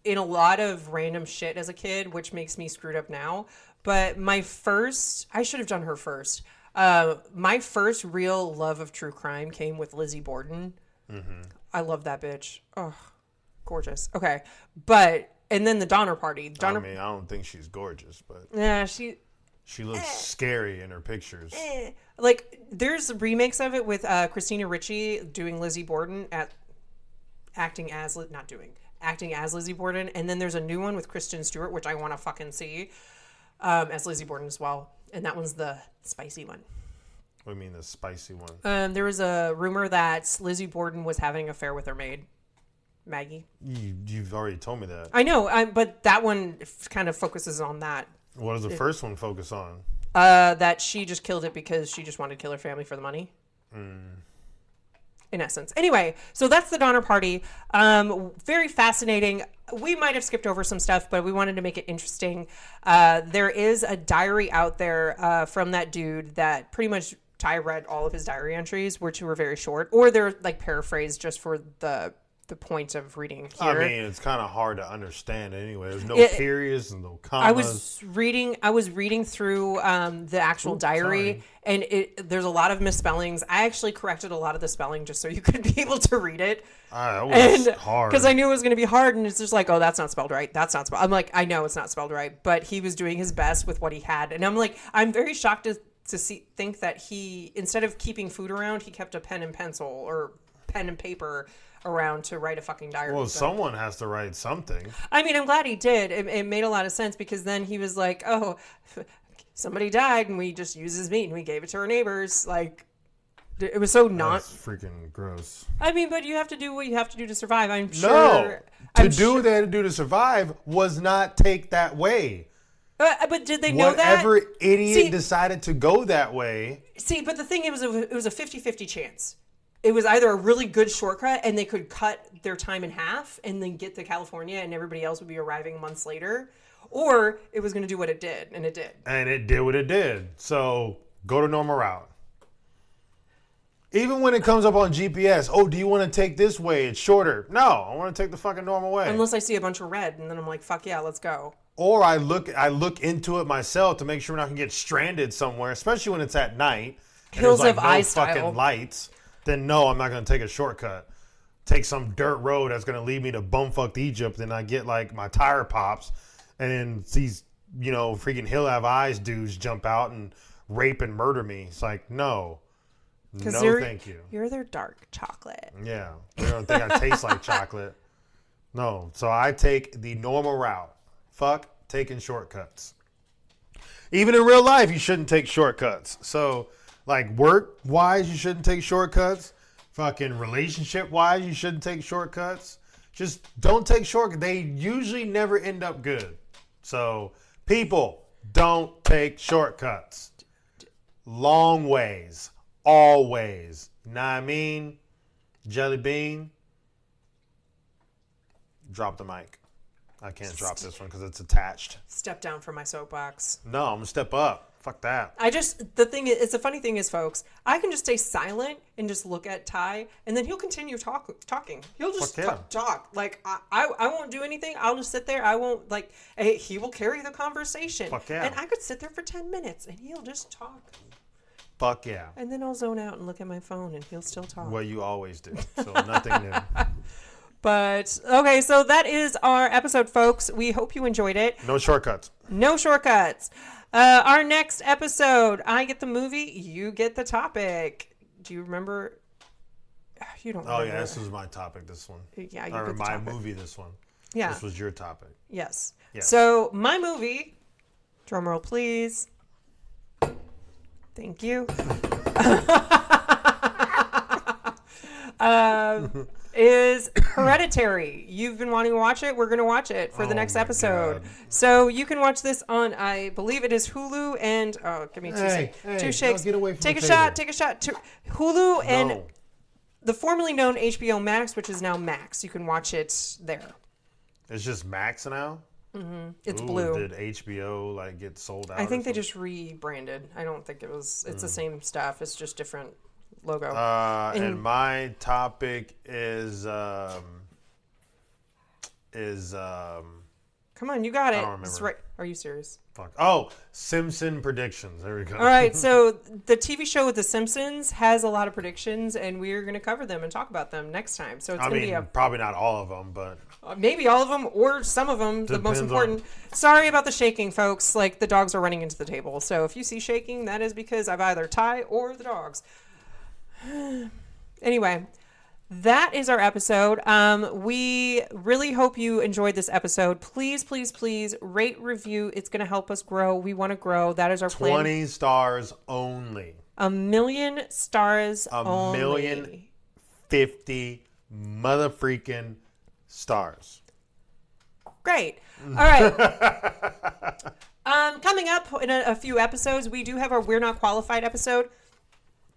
in a lot of random shit as a kid, which makes me screwed up now. But I should have done her first. My first real love of true crime came with Lizzie Borden. Mm-hmm. I love that bitch. Oh, gorgeous. Okay. And then the Donner Party. I mean, I don't think she's gorgeous, but. Yeah, she looks scary in her pictures. Like, there's remakes of it with Christina Ricci doing Lizzie Borden acting as Lizzie Borden. And then there's a new one with Kristen Stewart, which I want to fucking see, as Lizzie Borden as well. And that one's the spicy one. What do you mean the spicy one? There was a rumor that Lizzie Borden was having an affair with her maid, Maggie. You've already told me that. I know, but that one kind of focuses on that. What does the first one focus on? That she just killed it because she just wanted to kill her family for the money. In essence. Anyway, so that's the Donner Party. Very fascinating. We might have skipped over some stuff, but we wanted to make it interesting. There is a diary out there from that dude that pretty much Ty read all of his diary entries, which were very short, or they're like paraphrased just for the point of reading here. I mean, it's kind of hard to understand anyway. There's no periods and no commas. I was reading through the actual diary, and there's a lot of misspellings. I actually corrected a lot of the spelling just so you could be able to read it. That was hard. Because I knew it was going to be hard, and it's just like, oh, that's not spelled right. That's not spelled. I'm like, I know it's not spelled right, but he was doing his best with what he had, and I'm like, I'm very shocked to think that he, instead of keeping food around, he kept a pen and pencil or pen and paper around to write a fucking diary. Well, someone has to write something. I mean, I'm glad he did. It made a lot of sense because then he was like, oh, somebody died and we just used his meat and we gave it to our neighbors. Like, it was so not... That's freaking gross. I mean, but you have to do what you have to do to survive. I'm sure... No! What they had to do to survive was not take that way. But did they know that? Whatever idiot decided to go that way... See, but the thing, it was a 50-50 chance. It was either a really good shortcut and they could cut their time in half and then get to California and everybody else would be arriving months later, or it was going to do what it did, and it did. And it did what it did. So go to normal route. Even when it comes up on GPS, oh, do you want to take this way? It's shorter. No, I want to take the fucking normal way. Unless I see a bunch of red and then I'm like, fuck yeah, let's go. Or I look into it myself to make sure we're not going to get stranded somewhere, especially when it's at night. Hills and there's of no Ice fucking style. Lights. Then no, I'm not going to take a shortcut. Take some dirt road that's going to lead me to bumfucked Egypt, and I get like my tire pops, and then these, freaking Hill Have Eyes dudes jump out and rape and murder me. It's like, no, thank you. You're their dark chocolate. Yeah, they don't think I taste like chocolate. No, so I take the normal route. Fuck taking shortcuts. Even in real life, you shouldn't take shortcuts. So... like work-wise, you shouldn't take shortcuts. Fucking relationship-wise, you shouldn't take shortcuts. Just don't take shortcuts. They usually never end up good. So, people, don't take shortcuts. Long ways. Always. Know what I mean? Jelly bean. Drop the mic. I can't drop this one because it's attached. Step down from my soapbox. No, I'm going to step up. Fuck that. The funny thing is, folks, I can just stay silent and just look at Ty, and then he'll continue talking. He'll just talk. Like, I won't do anything. I'll just sit there. I won't, he will carry the conversation. Fuck yeah. And I could sit there for 10 minutes, and he'll just talk. Fuck yeah. And then I'll zone out and look at my phone and he'll still talk. Well, you always do. So nothing new. But, okay, so that is our episode, folks. We hope you enjoyed it. No shortcuts. No shortcuts. Our next episode, I get the movie, you get the topic. Do you remember? You don't remember. Oh, yeah, this was my topic, this one. Yeah, you or get the my topic. movie, this one. Yeah. This was your topic. Yes. Yes. So, my movie, drum roll, please. Thank you. Is Hereditary. You've been wanting to watch it. We're going to watch it for the next episode. God. So you can watch this on, I believe it is Hulu and, give me two shakes. Get away from take the a table. shot. Take a shot. Hulu and No. the formerly known HBO Max, which is now Max. You can watch it there. It's just Max now? It's Ooh, blue. Did HBO like get sold out? I think or they something? just rebranded. I don't think it was. It's the same stuff. It's just different logo. And my topic is Come on, you got it. I don't It's remember. right. Are you serious? fuck. Oh, Simpson predictions. There we go. All right. So the TV show with the Simpsons has a lot of predictions, and we're going to cover them and talk about them next time. So it's I going to mean, be probably not all of them, but maybe all of them or some of them. The most Depends important. Sorry about the shaking, folks. Like the dogs are running into the table. So if you see shaking, that is because I've either Ty or the dogs. Anyway, that is our episode. We really hope you enjoyed this episode. Please, please, please rate, review. It's going to help us grow. We want to grow. That is our plan. 20 stars only. 1 million stars A only. 1,050,000 motherfreaking stars. Great. All right. Coming up in a few episodes, we do have our We're Not Qualified episode.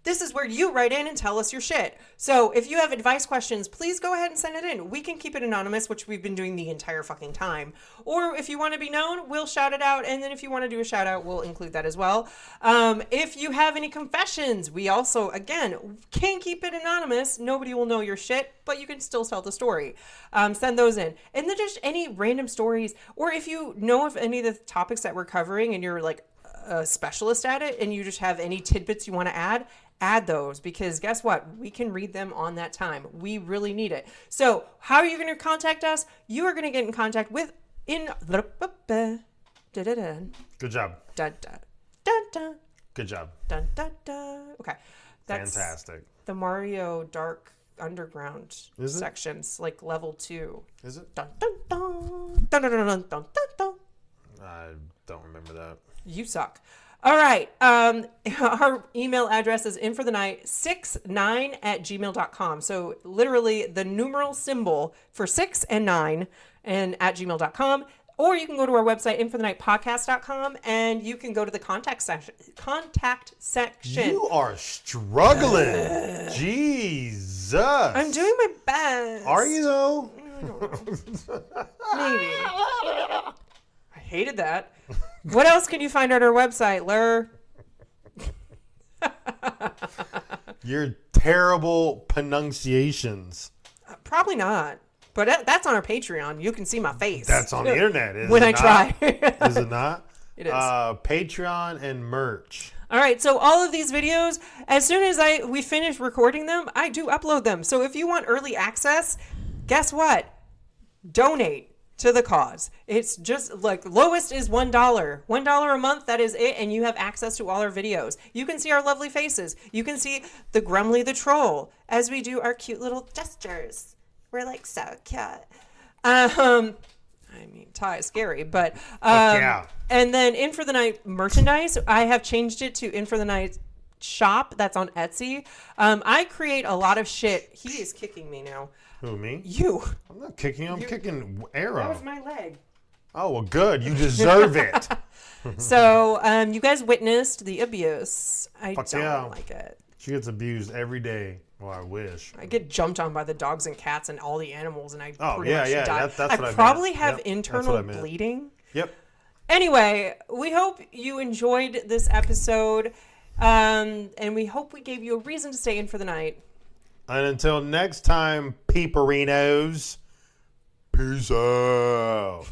This is where you write in and tell us your shit. So if you have advice questions, please go ahead and send it in. We can keep it anonymous, which we've been doing the entire fucking time. Or if you want to be known, we'll shout it out. And then if you want to do a shout out, we'll include that as well. If you have any confessions, we also, again, can keep it anonymous. Nobody will know your shit, but you can still tell the story. Send those in. And then just any random stories. Or if you know of any of the topics that we're covering and you're like a specialist at it and you just have any tidbits you want to add those, because guess what? We can read them on that time. We really need it. So how are you going to contact us? You are going to get in contact with Good job. Good job. Okay. That's Fantastic. the Mario Dark Underground Is it? sections, like level 2. Is it? Dun, dun, dun. Dun, dun, dun, dun, dun, dun, dun. I don't remember that. You suck. All right. Our email address is inforthenight69@gmail.com. So literally the numeral symbol for 6 and 9 and @gmail.com. Or you can go to our website, inforthenightpodcast.com, and you can go to the contact section. You are struggling. Jesus. I'm doing my best. Are you though? Maybe. I hated that. What else can you find at our website, Lur? Your terrible pronunciations. Probably not. But that's on our Patreon. You can see my face. That's on the internet. Is when it I not? try. Is it not? It is. Patreon and merch. All right. So all of these videos, as soon as we finish recording them, I do upload them. So if you want early access, guess what? Donate to the cause. It's just like lowest is $1. $1 a month, that is it, and you have access to all our videos. You can see our lovely faces. You can see the Grumly the troll as we do our cute little gestures. We're like so cute. I mean, Ty is scary, but yeah. And then In For The Night merchandise, I have changed it to In For The Night shop. That's on Etsy. I create a lot of shit. He is kicking me now. Who, me? You. I'm not kicking you. I'm kicking Arrow. That was my leg. Oh, well, good. You deserve it. So, you guys witnessed the abuse. I Fuck don't yeah. like it. She gets abused every day. Well, I wish. I get jumped on by the dogs and cats and all the animals, and I pretty yeah, much yeah. die. That's what I meant. probably have Yep, that's internal what I meant. bleeding. Yep. Anyway, we hope you enjoyed this episode, and we hope we gave you a reason to stay in for the night. And until next time, peeperinos, peace out.